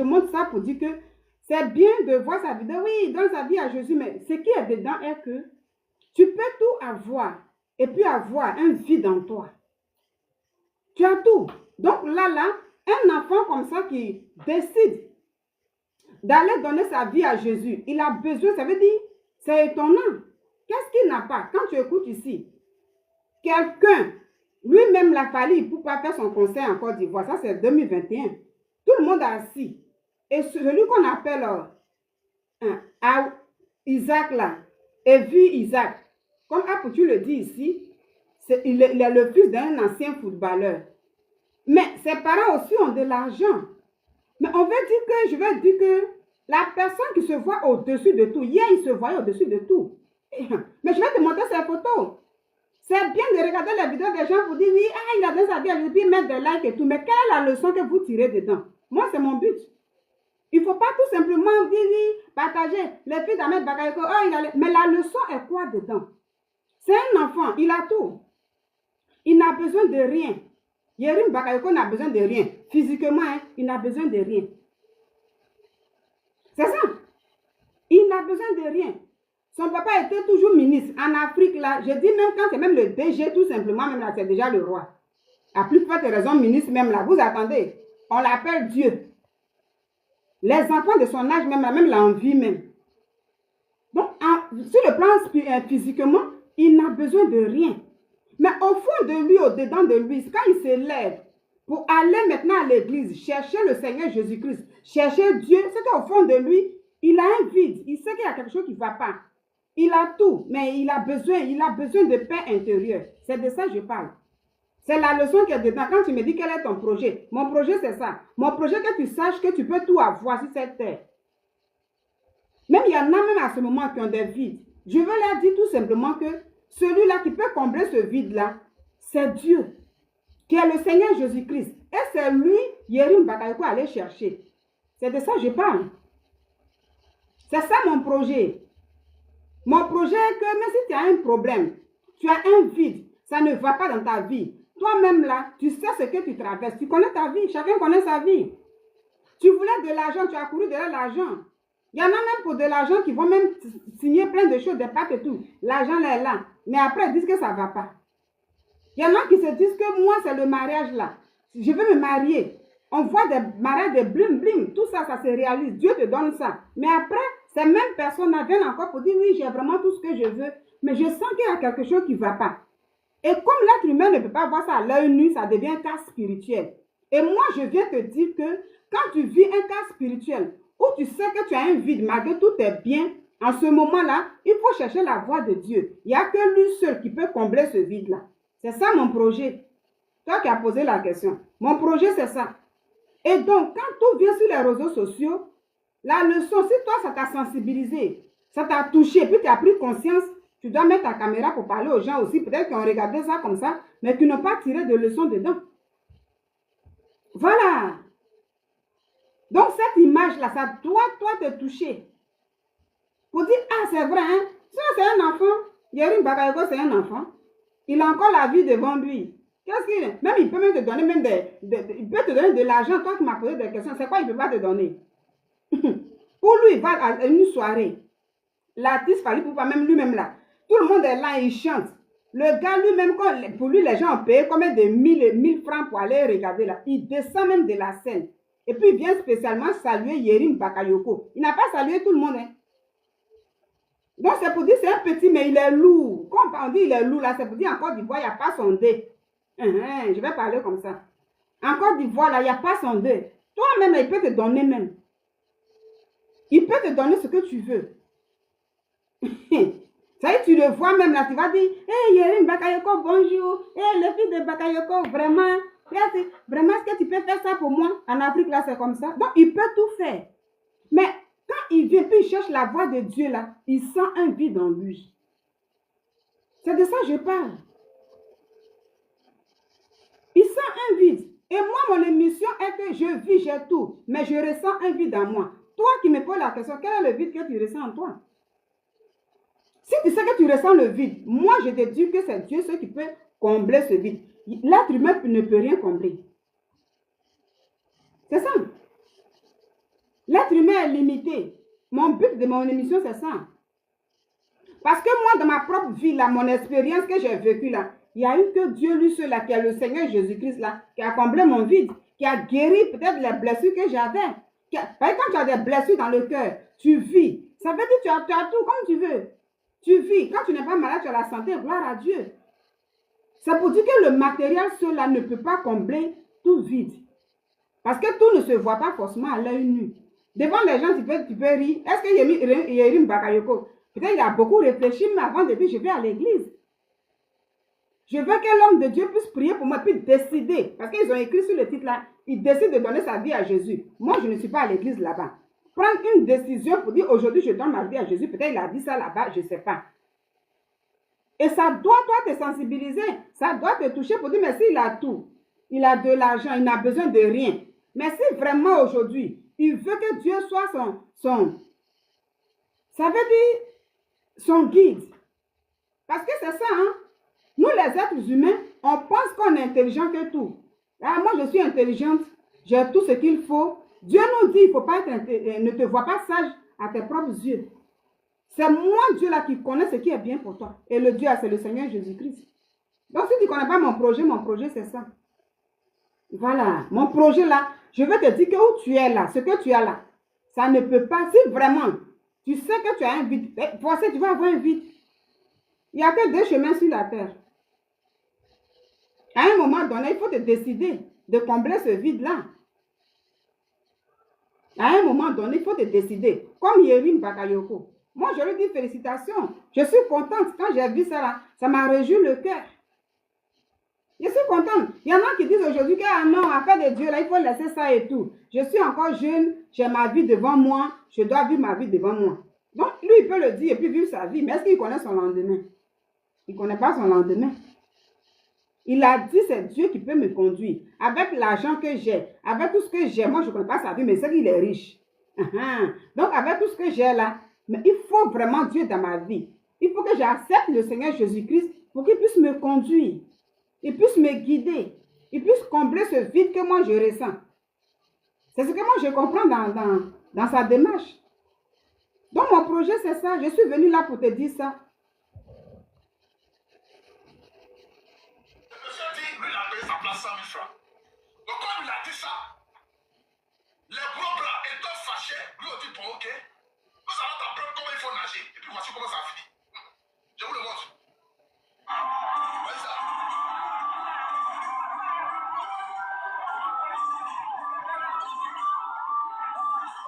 montre ça pour dire que c'est bien de voir sa vidéo. Oui, il donne sa vie à Jésus, mais ce qui est dedans est que tu peux tout avoir et puis avoir un vide en toi. Tu as tout. Donc là, un enfant comme ça qui décide d'aller donner sa vie à Jésus, il a besoin, ça veut dire, c'est étonnant. Qu'est-ce qu'il n'a pas? Quand tu écoutes ici, quelqu'un, lui-même l'a fallu pour pas faire son conseil en Côte d'Ivoire. Ça, c'est 2021. Tout le monde a assis. Et celui qu'on appelle Isaac là, et vu Isaac, comme tu le dis ici, il est le fils d'un ancien footballeur. Mais ses parents aussi ont de l'argent. Mais on veut dire que, je veux dire que la personne qui se voit au-dessus de tout, hier il se voyait au-dessus de tout. Mais je vais te montrer ses photos. C'est bien de regarder les vidéos des gens pour dire oui, il a donné sa vie à lui, mettre des likes et tout. Mais quelle est la leçon que vous tirez dedans? Moi, c'est mon but. Il ne faut pas tout simplement dire oui, partager. Les filles d'Ahmed Bakayoko, mais la leçon est quoi dedans? C'est un enfant, il a tout. Il n'a besoin de rien. Yerim Bakayoko n'a besoin de rien. Physiquement, il n'a besoin de rien. C'est ça. Il n'a besoin de rien. Son papa était toujours ministre. En Afrique, là, je dis même quand c'est même le DG, tout simplement, même là, c'est déjà le roi. À plus forte raison, ministre, même là, vous attendez. On l'appelle Dieu. Les enfants de son âge, même l'envie même. Donc, sur le plan physiquement, il n'a besoin de rien. Mais au fond de lui, au-dedans de lui, quand il se lève pour aller maintenant à l'église, chercher le Seigneur Jésus-Christ, chercher Dieu, c'est qu'au fond de lui, il a un vide. Il sait qu'il y a quelque chose qui ne va pas. Il a tout, mais il a besoin de paix intérieure. C'est de ça que je parle. C'est la leçon qui est dedans. Quand tu me dis quel est ton projet, mon projet c'est ça. Mon projet, que tu saches que tu peux tout avoir sur cette terre. Même il y en a même à ce moment qui ont des vides. Je veux leur dire tout simplement que celui-là qui peut combler ce vide-là, c'est Dieu, qui est le Seigneur Jésus-Christ. Et c'est lui, Yerim Bakayoko, aller chercher. C'est de ça que je parle. C'est ça mon projet. Mon projet est que même si tu as un problème, tu as un vide, ça ne va pas dans ta vie. Toi-même là, tu sais ce que tu traverses. Tu connais ta vie. Chacun connaît sa vie. Tu voulais de l'argent, tu as couru derrière l'argent. Il y en a même pour de l'argent qui vont même signer plein de choses, des pactes et tout. L'argent là est là. Mais après, ils disent que ça ne va pas. Il y en a qui se disent que moi, c'est le mariage là. Je veux me marier. On voit des mariages, des blim blim. Tout ça, ça se réalise. Dieu te donne ça. Mais après, ces mêmes personnes viennent encore pour dire oui, j'ai vraiment tout ce que je veux. Mais je sens qu'il y a quelque chose qui ne va pas. Et comme l'être humain ne peut pas voir ça à l'œil nu, ça devient un cas spirituel. Et moi, je viens te dire que quand tu vis un cas spirituel, où tu sais que tu as un vide, malgré tout est bien, en ce moment-là, il faut chercher la voix de Dieu. Il n'y a que lui seul qui peut combler ce vide-là. C'est ça mon projet. Toi qui as posé la question. Mon projet, c'est ça. Et donc, quand tout vient sur les réseaux sociaux, la leçon, si toi, ça t'a sensibilisé, ça t'a touché, puis tu as pris conscience, tu dois mettre ta caméra pour parler aux gens aussi, peut-être qui ont regardé ça comme ça, mais qui n'ont pas tiré de leçons dedans. Voilà. Donc, cette image-là, ça doit, toi, te toucher. Pour dire, ah, c'est vrai, hein? Ça, c'est un enfant. Yerim Bakayoko, c'est un enfant. Il a encore la vie devant lui. Qu'est-ce qu'il est? Même, il peut même te donner même il peut te donner de l'argent. Toi qui m'as posé des questions, c'est quoi il ne peut pas te donner? Ou lui, il va à une soirée. L'artiste Fally Ipupa, même lui-même là. Tout le monde est là, il chante. Le gars lui-même, pour lui, les gens ont payé combien de 1000 francs pour aller regarder là. Il descend même de la scène. Et puis il vient spécialement saluer Yerim Bakayoko. Il n'a pas salué tout le monde. Hein. Donc c'est pour dire c'est un petit, mais il est lourd. Quand on dit il est lourd là, c'est pour dire en Côte d'Ivoire, il n'y a pas son dé. Je vais parler comme ça. En Côte d'Ivoire là, il n'y a pas son dé. Toi-même, il peut te donner même. Il peut te donner ce que tu veux. Ça y est, tu le vois même là, tu vas dire, hey Yerim Bakayoko, bonjour. Hey les filles de Bakayoko, vraiment, est-ce que tu peux faire ça pour moi? En Afrique là, c'est comme ça. Donc, il peut tout faire. Mais quand il vient, puis il cherche la voix de Dieu là, il sent un vide en lui. C'est de ça que je parle. Il sent un vide. Et moi, mon émission est que je vis, j'ai tout. Mais je ressens un vide en moi. Toi qui me poses la question, quel est le vide que tu ressens en toi? Si tu sais que tu ressens le vide, moi je te dis que c'est Dieu ce qui peut combler ce vide. L'être humain ne peut rien combler. C'est ça. L'être humain est limité. Mon but de mon émission, c'est ça. Parce que moi, dans ma propre vie, là, mon expérience que j'ai vécue, là, il n'y a eu que Dieu, lui seul, là, qui est le Seigneur Jésus-Christ, là, qui a comblé mon vide, qui a guéri peut-être les blessures que j'avais. Parce que quand tu as des blessures dans le cœur, tu vis. Ça veut dire que tu as tout comme tu veux. Tu vis. Quand tu n'es pas malade, tu as la santé, gloire à Dieu. C'est pour dire que le matériel seul-là ne peut pas combler tout vide. Parce que tout ne se voit pas forcément à l'œil nu. Devant les gens, tu peux rire. Est-ce que Yerim Bakayoko, peut-être il a beaucoup réfléchi, mais avant de dire, je vais à l'église. Je veux que l'homme de Dieu puisse prier pour moi, puis décider. Parce qu'ils ont écrit sur le titre là, il décide de donner sa vie à Jésus. Moi, je ne suis pas à l'église là-bas. Prendre une décision pour dire, aujourd'hui, je donne ma vie à Jésus. Peut-être il a dit ça là-bas, je ne sais pas. Et ça doit, toi, te sensibiliser. Ça doit te toucher pour dire, mais s'il a tout, il a de l'argent, il n'a besoin de rien. Mais si vraiment aujourd'hui, il veut que Dieu soit ça veut dire son guide. Parce que c'est ça, hein. Nous, les êtres humains, on pense qu'on est intelligent que tout. Ah, moi, je suis intelligente, j'ai tout ce qu'il faut. Dieu nous dit, il faut pas ne te vois pas sage à tes propres yeux. C'est moi, Dieu, là, qui connais ce qui est bien pour toi. Et le Dieu, c'est le Seigneur Jésus-Christ. Donc, si tu ne connais pas mon projet, c'est ça. Voilà, mon projet, là, je veux te dire que où tu es là, ce que tu as là, ça ne peut pas, si vraiment, tu sais que tu as un vide, tu vas avoir un vide. Il n'y a que deux chemins sur la terre. À un moment donné, il faut te décider de combler ce vide-là. À un moment donné, il faut te décider. Comme Yerim Bakayoko. Moi, je lui dis félicitations. Je suis contente. Quand j'ai vu ça là, ça m'a réjoui le cœur. Je suis contente. Il y en a qui disent aujourd'hui que ah non, affaire de Dieu, là, il faut laisser ça et tout. Je suis encore jeune, j'ai ma vie devant moi, je dois vivre ma vie devant moi. Donc, lui, il peut le dire et puis vivre sa vie. Mais est-ce qu'il connaît son lendemain? Il ne connaît pas son lendemain. Il a dit, c'est Dieu qui peut me conduire. Avec l'argent que j'ai, avec tout ce que j'ai, moi, je ne connais pas sa vie, mais c'est qu'il est riche. Donc, avec tout ce que j'ai là, mais il faut vraiment Dieu dans ma vie. Il faut que j'accepte le Seigneur Jésus-Christ pour qu'il puisse me conduire. Il puisse me guider. Il puisse combler ce vide que moi, je ressens. C'est ce que moi, je comprends dans sa démarche. Donc, mon projet, c'est ça. Je suis venue là pour te dire ça. Voici comment ça a fini. Je vous le montre. Voyez ça.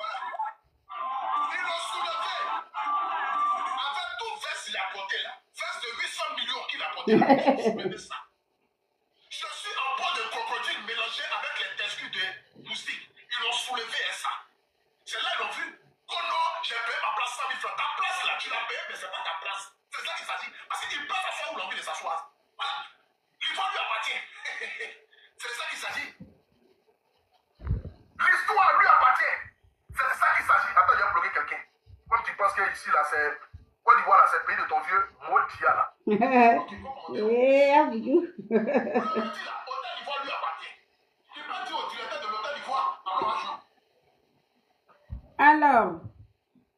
Voilà. Ils l'ont soulevé. Avec tout veste il a porté là. Veste de 800 millions qu'il a porté là. Soulevez ça. Je suis en bois de crocodile mélangé avec les testicules de moustique. Ils l'ont soulevé et ça. C'est là ils l'ont vu. Oh non, j'ai payé ma place 100 000 francs. Ta place là, tu l'as payé, mais c'est pas ta place. C'est ça qu'il s'agit. Parce qu'il peut s'asseoir où l'envie de s'asseoir. Voilà. L'histoire lui appartient. C'est de ça qu'il s'agit. L'histoire lui appartient. C'est de ça qu'il s'agit. Attends, j'ai bloqué quelqu'un. Comme tu penses que ici, là, c'est. Côte d'Ivoire, là, c'est le pays de ton vieux Modia, là. L'hôtel d'Ivoire lui appartient. Tu peux dire au directeur de l'hôtel d'Ivoire, alors,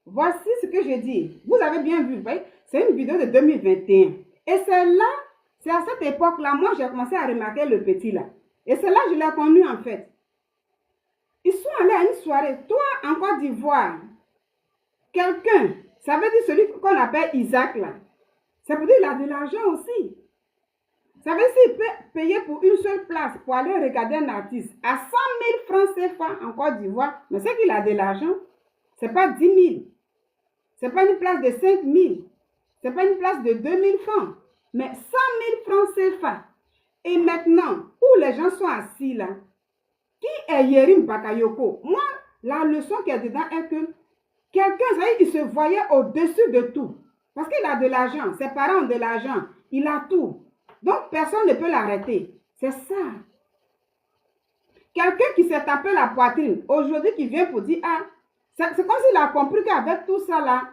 voici ce que je dis. Vous avez bien vu, vous voyez, c'est une vidéo de 2021. Et c'est là, c'est à cette époque-là, moi j'ai commencé à remarquer le petit là. Et c'est là que je l'ai connu en fait. Ils sont allés à une soirée, toi en Côte d'Ivoire, quelqu'un, ça veut dire celui qu'on appelle Isaac là. Ça veut dire qu'il a de l'argent aussi. Ça veut dire qu'il peut payer pour une seule place pour aller regarder un artiste à 100 000 francs CFA en Côte d'Ivoire. Mais c'est qu'il a de l'argent. Ce n'est pas 10 000. Ce n'est pas une place de 5 000. Ce n'est pas une place de 2 000 francs. Mais 100 000 francs CFA. Et maintenant, où les gens sont assis là, qui est Yerim Bakayoko? Moi, la leçon qui est dedans est que quelqu'un, il se voyait au-dessus de tout. Parce qu'il a de l'argent. Ses parents ont de l'argent. Il a tout. Donc, personne ne peut l'arrêter. C'est ça. Quelqu'un qui s'est tapé la poitrine, aujourd'hui, qui vient pour dire, ah, c'est comme s'il a compris qu'avec tout ça là,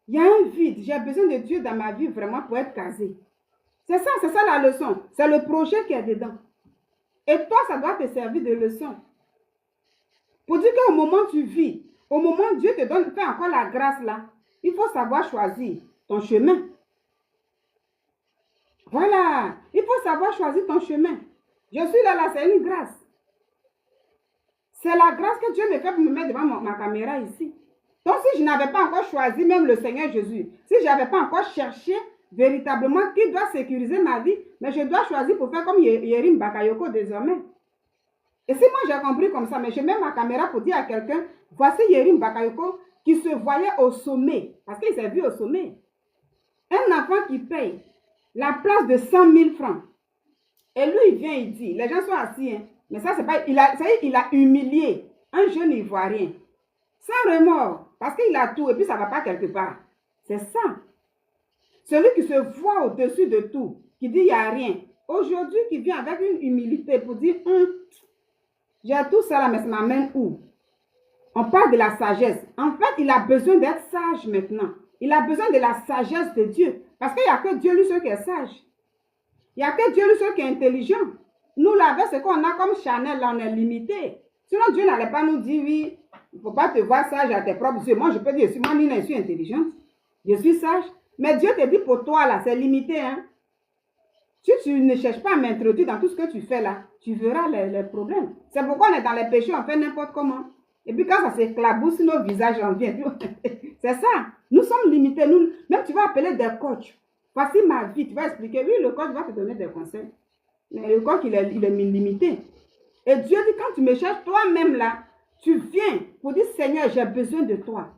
il y a un vide. J'ai besoin de Dieu dans ma vie vraiment pour être casé. C'est ça la leçon. C'est le projet qui est dedans. Et toi, ça doit te servir de leçon. Pour dire qu'au moment où tu vis, au moment où Dieu te donne, fait encore la grâce là, il faut savoir choisir ton chemin. Voilà, il faut savoir choisir ton chemin. Je suis là, c'est une grâce. C'est la grâce que Dieu me fait pour me mettre devant ma caméra ici. Donc si je n'avais pas encore choisi même le Seigneur Jésus, si je n'avais pas encore cherché véritablement qui doit sécuriser ma vie, mais je dois choisir pour faire comme Yerim Bakayoko désormais. Et si moi j'ai compris comme ça, mais je mets ma caméra pour dire à quelqu'un, voici Yerim Bakayoko qui se voyait au sommet, parce qu'il s'est vu au sommet. Un enfant qui paye la place de 100 000 francs. Et lui, il vient, il dit, les gens sont assis, hein, mais ça, c'est pas, il a humilié un jeune Ivoirien, sans remords, parce qu'il a tout, et puis ça ne va pas quelque part. C'est ça. Celui qui se voit au-dessus de tout, qui dit, il n'y a rien. Aujourd'hui, qui vient avec une humilité pour dire, j'ai tout ça là, mais ça m'amène où? On parle de la sagesse. En fait, il a besoin d'être sage maintenant. Il a besoin de la sagesse de Dieu. Parce qu'il n'y a que Dieu, lui seul, qui est sage. Il n'y a que Dieu, lui seul, qui est intelligent. Nous, là, avec ce qu'on a comme Chanel, là, on est limité. Sinon, Dieu n'allait pas nous dire, oui, il ne faut pas te voir sage à tes propres yeux. Moi, je peux dire, moi, Nina, je suis intelligente. Je suis sage. Mais Dieu te dit, pour toi, là, c'est limité, hein. Si tu ne cherches pas à m'introduire dans tout ce que tu fais, là, tu verras les problèmes. C'est pourquoi on est dans les péchés, on fait n'importe comment. Et puis quand ça s'éclabousse, nos visages en viennent. C'est ça. Nous sommes limités. Nous, même tu vas appeler des coachs. Voici ma vie. Tu vas expliquer. Oui, le coach va te donner des conseils. Mais le coach, il est limité. Et Dieu dit, quand tu me cherches toi-même là, tu viens pour dire, Seigneur, j'ai besoin de toi.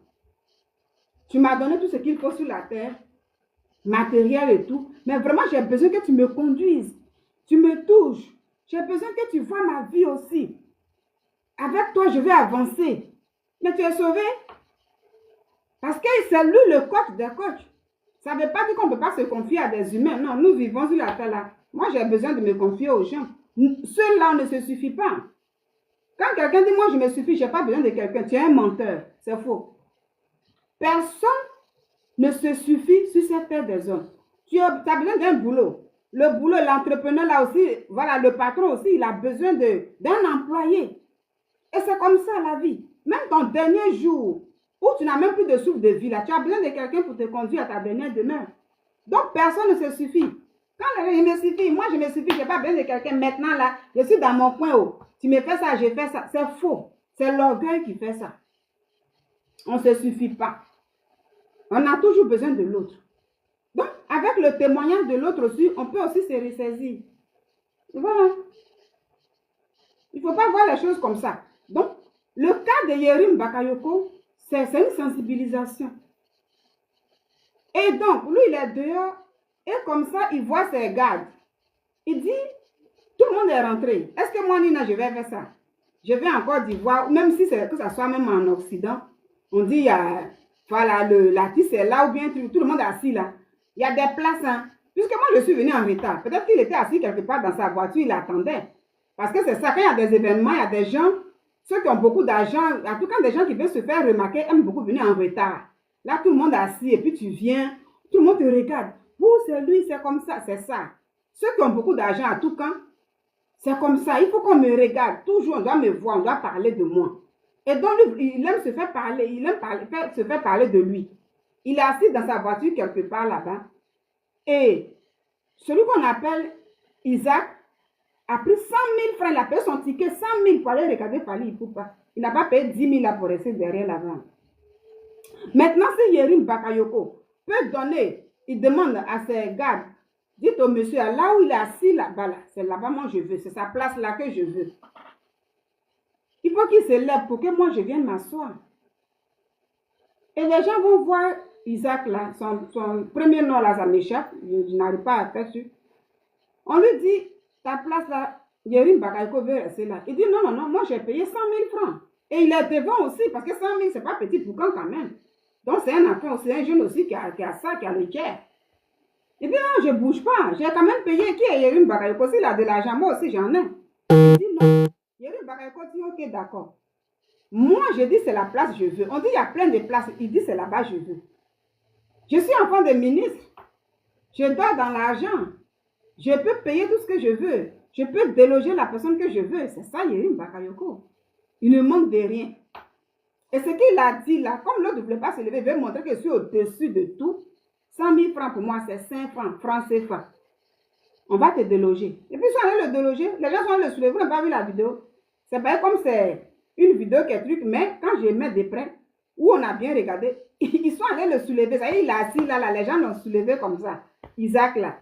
Tu m'as donné tout ce qu'il faut sur la terre, matériel et tout. Mais vraiment, j'ai besoin que tu me conduises. Tu me touches. J'ai besoin que tu vois ma vie aussi. Avec toi, je vais avancer. Mais tu es sauvé. Parce que c'est lui le coach des coachs. Ça ne veut pas dire qu'on ne peut pas se confier à des humains. Non, nous vivons sur la terre là. Moi, j'ai besoin de me confier aux gens. Ceux-là ne se suffit pas. Quand quelqu'un dit, moi, je me suffis, je n'ai pas besoin de quelqu'un. Tu es un menteur. C'est faux. Personne ne se suffit sur cette terre des hommes. Tu as besoin d'un boulot. Le boulot, l'entrepreneur là aussi, voilà, le patron aussi, il a besoin d'un employé. Et c'est comme ça la vie. Même ton dernier jour, où tu n'as même plus de souffle de vie, là, tu as besoin de quelqu'un pour te conduire à ta dernière demeure. Donc, personne ne se suffit. Quand je me suffis, moi je me suffis, je n'ai pas besoin de quelqu'un. Maintenant, là, je suis dans mon coin haut. Tu me fais ça, je fais ça. C'est faux. C'est l'orgueil qui fait ça. On ne se suffit pas. On a toujours besoin de l'autre. Donc, avec le témoignage de l'autre aussi, on peut aussi se ressaisir. Voilà. Il ne faut pas voir les choses comme ça. Donc, le cas de Yerim Bakayoko, c'est une sensibilisation. Et donc, lui, il est dehors, et comme ça, il voit ses gardes. Il dit, tout le monde est rentré. Est-ce que moi, Nina, je vais faire ça? Je vais en Côte d'Ivoire, même si c'est que ça soit même en Occident, on dit, il y a, voilà, l'artiste est là, ou bien tout le monde est assis là. Il y a des places, hein. Puisque moi, je suis venue en retard. Peut-être qu'il était assis quelque part dans sa voiture, il attendait. Parce que c'est ça, quand il y a des événements, il y a des gens, ceux qui ont beaucoup d'argent, en tout cas des gens qui veulent se faire remarquer, aiment beaucoup venir en retard. Là, tout le monde est assis et puis tu viens, tout le monde te regarde. Vous, c'est lui, c'est comme ça, c'est ça. Ceux qui ont beaucoup d'argent à tout camp, c'est comme ça. Il faut qu'on me regarde. Toujours, on doit me voir, on doit parler de moi. Et donc, lui, il aime se faire parler, se faire parler de lui. Il est assis dans sa voiture quelque part là-bas. Et celui qu'on appelle Isaac a pris 100 000 francs. Il a payé son ticket 100 000 pour aller regarder Fally Ipupa. Il n'a pas payé 10 000 là pour rester derrière là-bas. Maintenant, si Yerim Bakayoko peut donner, il demande à ses gardes, dites au monsieur, là où il est assis là-bas, là, c'est là-bas moi je veux, c'est sa place là que je veux. Il faut qu'il se lève pour que moi je vienne m'asseoir. Et les gens vont voir Isaac là, son premier nom là, ça m'échappe, je n'arrive pas à faire sûr. On lui dit, ta place là, Yerim Bakayoko veut rester là. Il dit, non, moi j'ai payé 100 000 francs. Et il est devant aussi, parce que 100 000, c'est pas petit pour quand même. Donc c'est un enfant aussi, un jeune aussi qui a ça, qui a le cœur. Il dit, non, je ne bouge pas, j'ai quand même payé. Qui est Yerim Bakayoko? S'il a de l'argent, moi aussi j'en ai. Il dit, non. Yerim Bakayoko dit, ok, d'accord. Moi, je dis, c'est la place que je veux. On dit, il y a plein de places. Il dit, c'est là-bas que je veux. Je suis enfant de ministre. Je dors dans l'argent. Je peux payer tout ce que je veux. Je peux déloger la personne que je veux. C'est ça, Yerim Bakayoko. Il ne manque de rien. Et ce qu'il a dit là, comme l'autre ne voulait pas se lever, il veut montrer que je suis au-dessus de tout. 100 000 francs pour moi, c'est 5 francs CFA. On va te déloger. Et puis, si on allait le déloger, les gens sont allés le soulever. Vous n'avez pas vu la vidéo? C'est pas comme c'est une vidéo qui est truc, mais quand je mets de près, où on a bien regardé, ils sont allés le soulever. Ça y est, il est assis là, les gens l'ont soulevé comme ça. Isaac là.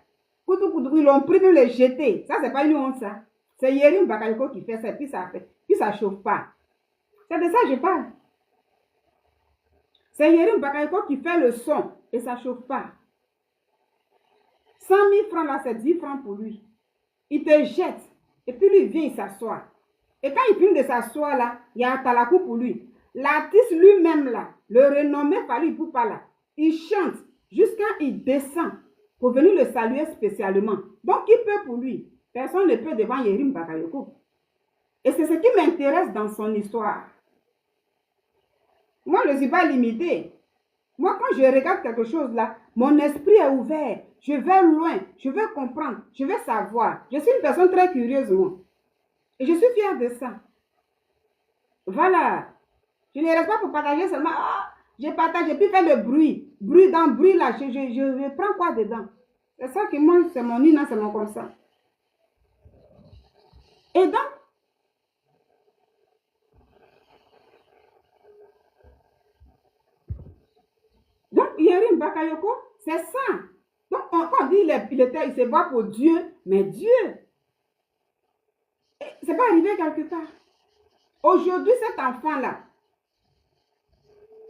Ils l'ont pris, nous les jeter. Ça, c'est pas une honte, ça. C'est Yerim Bakayoko qui fait ça, puis ça chauffe pas. C'est de ça que je parle. C'est Yerim Bakayoko qui fait le son et ça chauffe pas. 100 000 francs là, c'est 10 francs pour lui. Il te jette et puis lui vient, il s'assoit. Et quand il finit de s'asseoir là, il y a un talakou pour lui. L'artiste lui-même là, le renommé Fally Ipupa là, il chante jusqu'à il descend pour venir le saluer spécialement. Donc il peut pour lui. Personne ne peut devant Yerim Bakayoko. Et c'est ce qui m'intéresse dans son histoire. Moi, je ne suis pas limitée. Moi, quand je regarde quelque chose là, mon esprit est ouvert. Je vais loin. Je veux comprendre. Je veux savoir. Je suis une personne très curieuse, moi. Et je suis fière de ça. Voilà. Je ne reste pas pour partager seulement. Ah, j'ai partagé, puis fait le bruit. Bruit dans bruit là. Je prends quoi dedans? C'est ça qui moi, c'est mon nina, c'est mon comme ça. Et donc Yerim Bakayoko, c'est ça. Donc, quand on dit il se bat pour Dieu, mais Dieu, c'est pas arrivé quelque part. Aujourd'hui, cet enfant-là,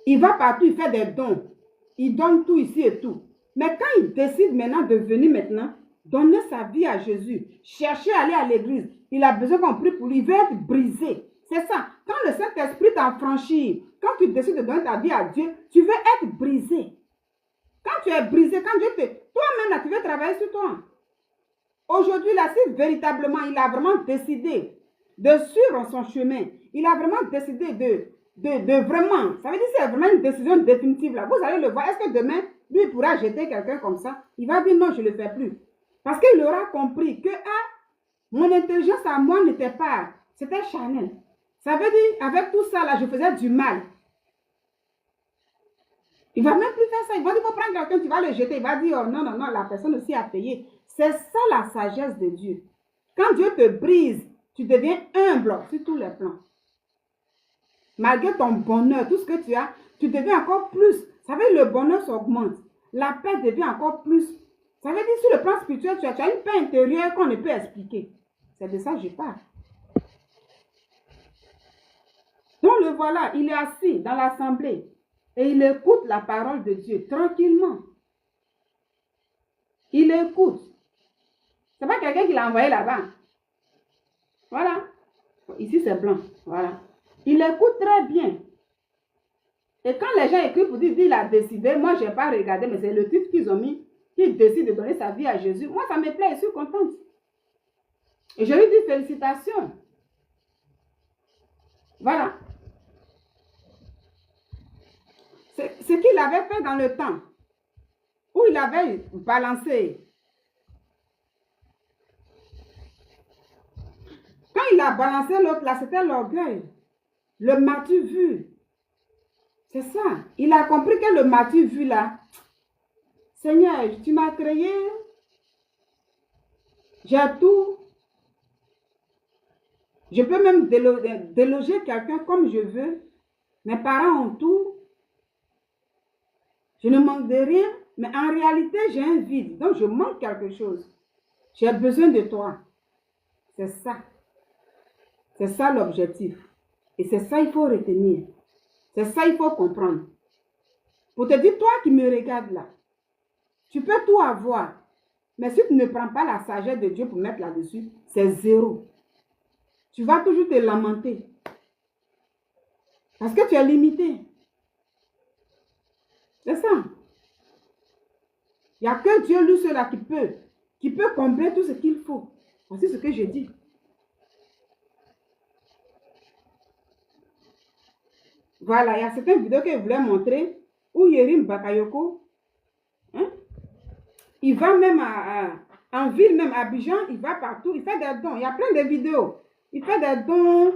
il va partout, il fait des dons. Il donne tout ici et tout. Mais quand il décide maintenant de venir maintenant, donner sa vie à Jésus, chercher à aller à l'église, il a besoin qu'on prie pour lui, il veut être brisé. C'est ça. Quand le Saint-Esprit t'enfranchit, quand tu décides de donner ta vie à Dieu, tu veux être brisé. Quand tu es brisé, quand Dieu te... Toi-même, là, tu veux travailler sur toi. Aujourd'hui, là, si véritablement, il a vraiment décidé de suivre son chemin, il a vraiment décidé de vraiment, ça veut dire que c'est vraiment une décision définitive, là. Vous allez le voir. Est-ce que demain, lui, il pourra jeter quelqu'un comme ça? Il va dire non, je ne le fais plus. Parce qu'il aura compris que mon intelligence à moi n'était pas, c'était charnel. Ça veut dire, avec tout ça, là, je faisais du mal. Il ne va même plus faire ça. Il va dire, il faut prendre quelqu'un, tu vas le jeter. Il va dire, oh, non, non, non, la personne aussi a payé. C'est ça la sagesse de Dieu. Quand Dieu te brise, tu deviens humble sur tous les plans. Malgré ton bonheur, tout ce que tu as, tu deviens encore plus. Ça veut dire, le bonheur s'augmente. La paix devient encore plus. Ça veut dire, sur le plan spirituel, tu as une paix intérieure qu'on ne peut expliquer. C'est de ça que je parle. Donc, le voilà, il est assis dans l'assemblée. Et il écoute la parole de Dieu tranquillement. Il écoute. Ce n'est pas quelqu'un qui l'a envoyé là-bas. Voilà. Ici, c'est blanc. Voilà. Il écoute très bien. Et quand les gens écrivent pour dire qu'il a décidé, moi, je n'ai pas regardé, mais c'est le titre qu'ils ont mis, qu'il décide de donner sa vie à Jésus. Moi, ça me plaît, je suis contente. Et je lui dis félicitations. Voilà. Ce qu'il avait fait dans le temps, où il avait balancé. Quand il a balancé l'autre là, c'était l'orgueil. Le m'as-tu vu? C'est ça. Il a compris que le m'as-tu vu là, Seigneur, tu m'as créé, j'ai tout. Je peux même déloger quelqu'un comme je veux. Mes parents ont tout. Je ne manque de rien, mais en réalité, j'ai un vide. Donc, je manque quelque chose. J'ai besoin de toi. C'est ça. C'est ça l'objectif. Et c'est ça qu'il faut retenir. C'est ça qu'il faut comprendre. Pour te dire, toi qui me regardes là, tu peux tout avoir. Mais si tu ne prends pas la sagesse de Dieu pour mettre là-dessus, c'est zéro. Tu vas toujours te lamenter. Parce que tu es limité. C'est ça. Il n'y a que Dieu, lui seul, là, qui peut combler tout ce qu'il faut. Voici ce que je dis. Voilà, il y a certaines vidéos que je voulais montrer où Yerim Bakayoko, hein, il va même en ville, même à Abidjan, il va partout, il fait des dons. Il y a plein de vidéos. Il fait des dons.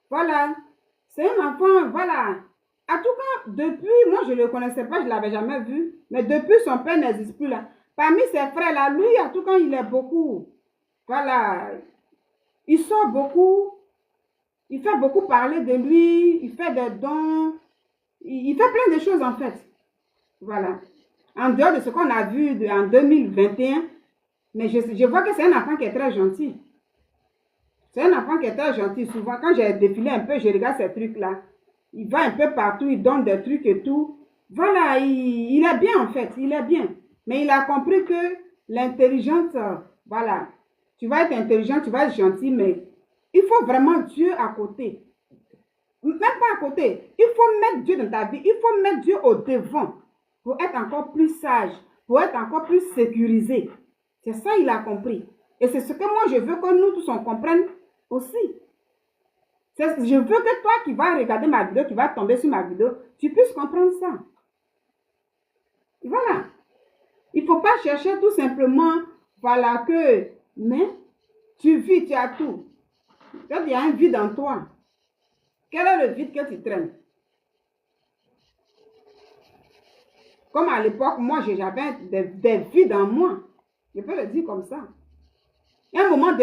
Voilà. C'est un enfant, voilà. En tout cas, depuis, moi je ne le connaissais pas, je ne l'avais jamais vu. Mais depuis, son père n'existe plus là. Parmi ses frères là, lui, en tout cas, il est beaucoup. Voilà. Il sort beaucoup. Il fait beaucoup parler de lui. Il fait des dons. Il fait plein de choses en fait. Voilà. en dehors de ce qu'on a vu en 2021, mais je vois que c'est un enfant qui est très gentil. C'est un enfant qui est très gentil. Souvent, quand j'ai défilé un peu, je regarde ces trucs-là. Il va un peu partout, il donne des trucs et tout. Voilà, il est bien en fait, il est bien. Mais il a compris que l'intelligence, voilà, tu vas être intelligent, tu vas être gentil, mais il faut vraiment Dieu à côté. Même pas à côté. Il faut mettre Dieu dans ta vie. Il faut mettre Dieu au devant pour être encore plus sage, pour être encore plus sécurisé. C'est ça, il a compris. Et c'est ce que moi, je veux que nous tous, on comprenne aussi. Je veux que toi qui vas regarder ma vidéo, qui vas tomber sur ma vidéo, tu puisses comprendre ça. Voilà. Il ne faut pas chercher tout simplement, voilà, que, mais tu vis, tu as tout. Quand il y a un vide en toi, quel est le vide que tu traînes? Comme à l'époque, moi, j'avais des vides en moi. Je peux le dire comme ça. À un moment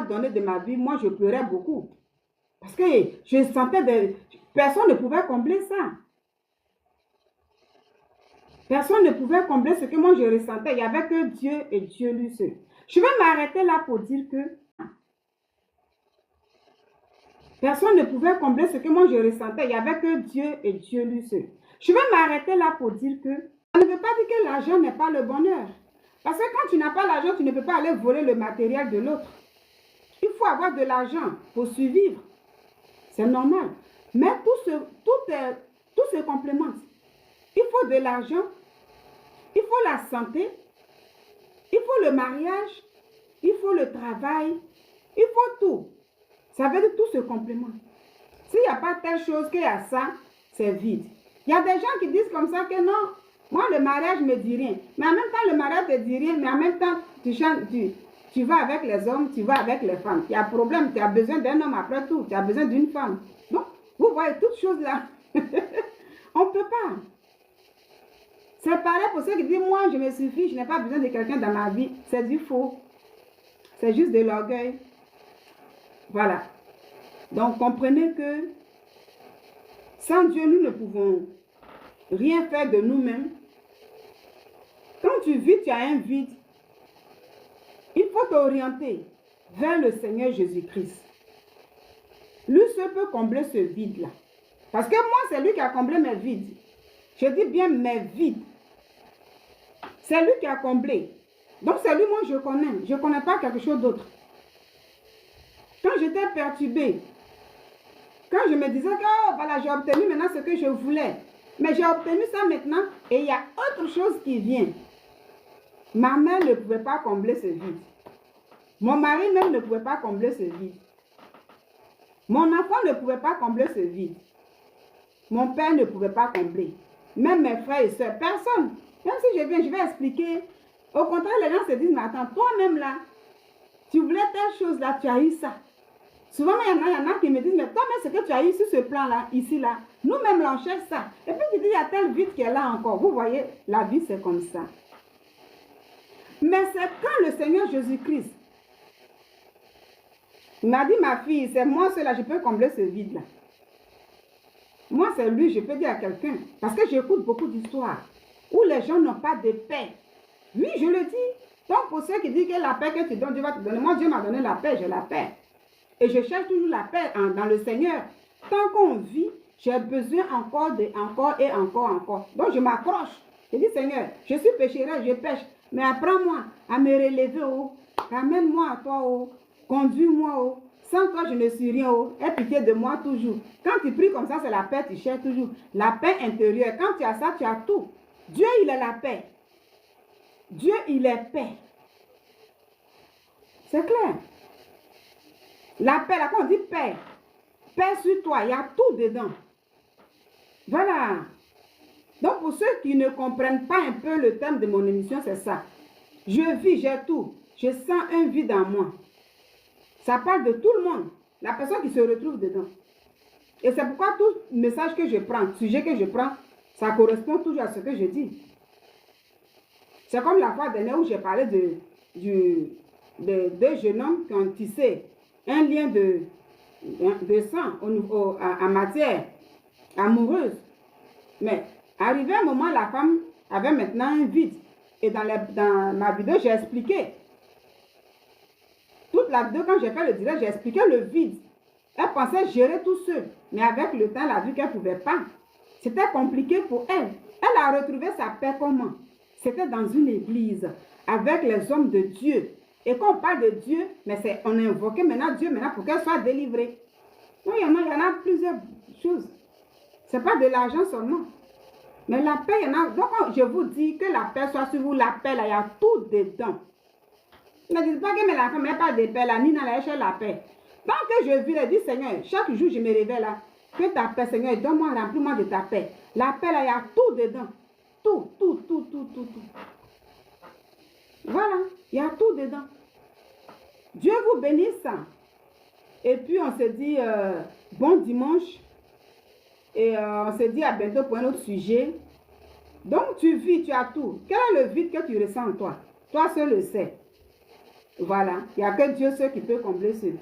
donné de ma vie, moi, je pleurais beaucoup. Parce que je sentais personne ne pouvait combler ça. Personne ne pouvait combler ce que moi je ressentais. Il n'y avait que Dieu et Dieu lui seul. Je vais m'arrêter là pour dire que personne ne pouvait combler ce que moi je ressentais. Il n'y avait que Dieu et Dieu lui seul. Je vais m'arrêter là pour dire que ça ne veut pas dire que l'argent n'est pas le bonheur. Parce que quand tu n'as pas l'argent, tu ne peux pas aller voler le matériel de l'autre. Il faut avoir de l'argent pour survivre. C'est normal. Mais tout se complémente. Il faut de l'argent, il faut la santé, il faut le mariage, il faut le travail, il faut tout. Ça veut dire que tout se complémente. S'il n'y a pas telle chose qu'il y a ça, c'est vide. Il y a des gens qui disent comme ça que non, moi le mariage ne me dit rien. Mais en même temps, le mariage ne te dit rien, mais en même temps, tu vas avec les hommes, tu vas avec les femmes. Il y a un problème, tu as besoin d'un homme après tout, tu as besoin d'une femme. Donc, vous voyez toutes choses là. On ne peut pas. C'est pareil pour ceux qui disent, moi je me suffis, je n'ai pas besoin de quelqu'un dans ma vie. C'est du faux. C'est juste de l'orgueil. Voilà. Donc comprenez que sans Dieu, nous ne pouvons rien faire de nous-mêmes. Quand tu vis, tu as un vide. Il faut t'orienter vers le Seigneur Jésus-Christ. Lui seul peut combler ce vide-là. Parce que moi, c'est lui qui a comblé mes vides. Je dis bien mes vides. C'est lui qui a comblé. Donc c'est lui, moi, je connais. Je ne connais pas quelque chose d'autre. Quand j'étais perturbée, quand je me disais que oh, voilà, j'ai obtenu maintenant ce que je voulais, mais j'ai obtenu ça maintenant et il y a autre chose qui vient. Ma mère ne pouvait pas combler ce vide. Mon mari même ne pouvait pas combler ce vide. Mon enfant ne pouvait pas combler ce vide. Mon père ne pouvait pas combler. Même mes frères et soeurs, personne. Même si je viens, je vais expliquer. Au contraire, les gens se disent, mais attends, toi-même là, tu voulais telle chose là, tu as eu ça. Souvent, il y en a qui me disent, mais toi-même, ce que tu as eu sur ce plan-là, ici, là, nous-mêmes, là, on cherche ça. Et puis, tu dis, il y a tel vide qui est là encore. Vous voyez, la vie, c'est comme ça. Mais c'est quand le Seigneur Jésus-Christ m'a dit, ma fille, c'est moi seul là, je peux combler ce vide-là. Moi, c'est lui, je peux dire à quelqu'un. Parce que j'écoute beaucoup d'histoires où les gens n'ont pas de paix. Oui, je le dis. Donc, pour ceux qui disent que la paix que tu donnes, Dieu va te donner. Moi, Dieu m'a donné la paix, j'ai la paix. Et je cherche toujours la paix dans le Seigneur. Tant qu'on vit, j'ai besoin encore et encore. Donc, je m'accroche. Je dis, Seigneur, je suis pécheresse, je pêche. Mais apprends-moi à me relever, oh. Ramène-moi à toi, oh. Conduis-moi, oh. Sans toi, je ne suis rien, oh. Aie pitié de moi toujours. Quand tu pries comme ça, c'est la paix, tu cherches toujours. La paix intérieure. Quand tu as ça, tu as tout. Dieu, il est la paix. Dieu, il est paix. C'est clair. La paix, là, quand on dit paix, paix sur toi, il y a tout dedans. Voilà. Donc, pour ceux qui ne comprennent pas un peu le thème de mon émission, c'est ça. Je vis, j'ai tout. Je sens un vide en moi. Ça parle de tout le monde. La personne qui se retrouve dedans. Et c'est pourquoi tout message que je prends, sujet que je prends, ça correspond toujours à ce que je dis. C'est comme la fois dernière où j'ai parlé de deux jeunes hommes qui ont tissé un lien de sang en matière amoureuse. Mais arrivé un moment, la femme avait maintenant un vide. Et dans ma vidéo, j'ai expliqué. Toute la vidéo, quand j'ai fait le direct, j'ai expliqué le vide. Elle pensait gérer tout seul. Mais avec le temps, elle a vu qu'elle ne pouvait pas. C'était compliqué pour elle. Elle a retrouvé sa paix comment? C'était dans une église, avec les hommes de Dieu. Et quand on parle de Dieu, mais on a invoqué maintenant Dieu maintenant pour qu'elle soit délivrée. Donc, il y en a plusieurs choses. Ce n'est pas de l'argent seulement. Mais la paix, il y en a. Donc, je vous dis que la paix soit sur vous, la paix, là, il y a tout dedans. Ne dites pas que la femme n'a pas de paix, là, ni dans la cherche la paix. Tant que je vis, je dis, Seigneur, chaque jour, je me réveille là. Que ta paix, Seigneur, donne-moi, remplis-moi de ta paix. La paix, là, il y a tout dedans. Tout. Voilà, il y a tout dedans. Dieu vous bénisse. Et puis, on se dit bon dimanche. Et on se dit à bientôt pour un autre sujet. Donc, tu vis, tu as tout. Quel est le vide que tu ressens en toi? Toi seul le sais. Voilà. Il n'y a que Dieu seul qui peut combler ce vide.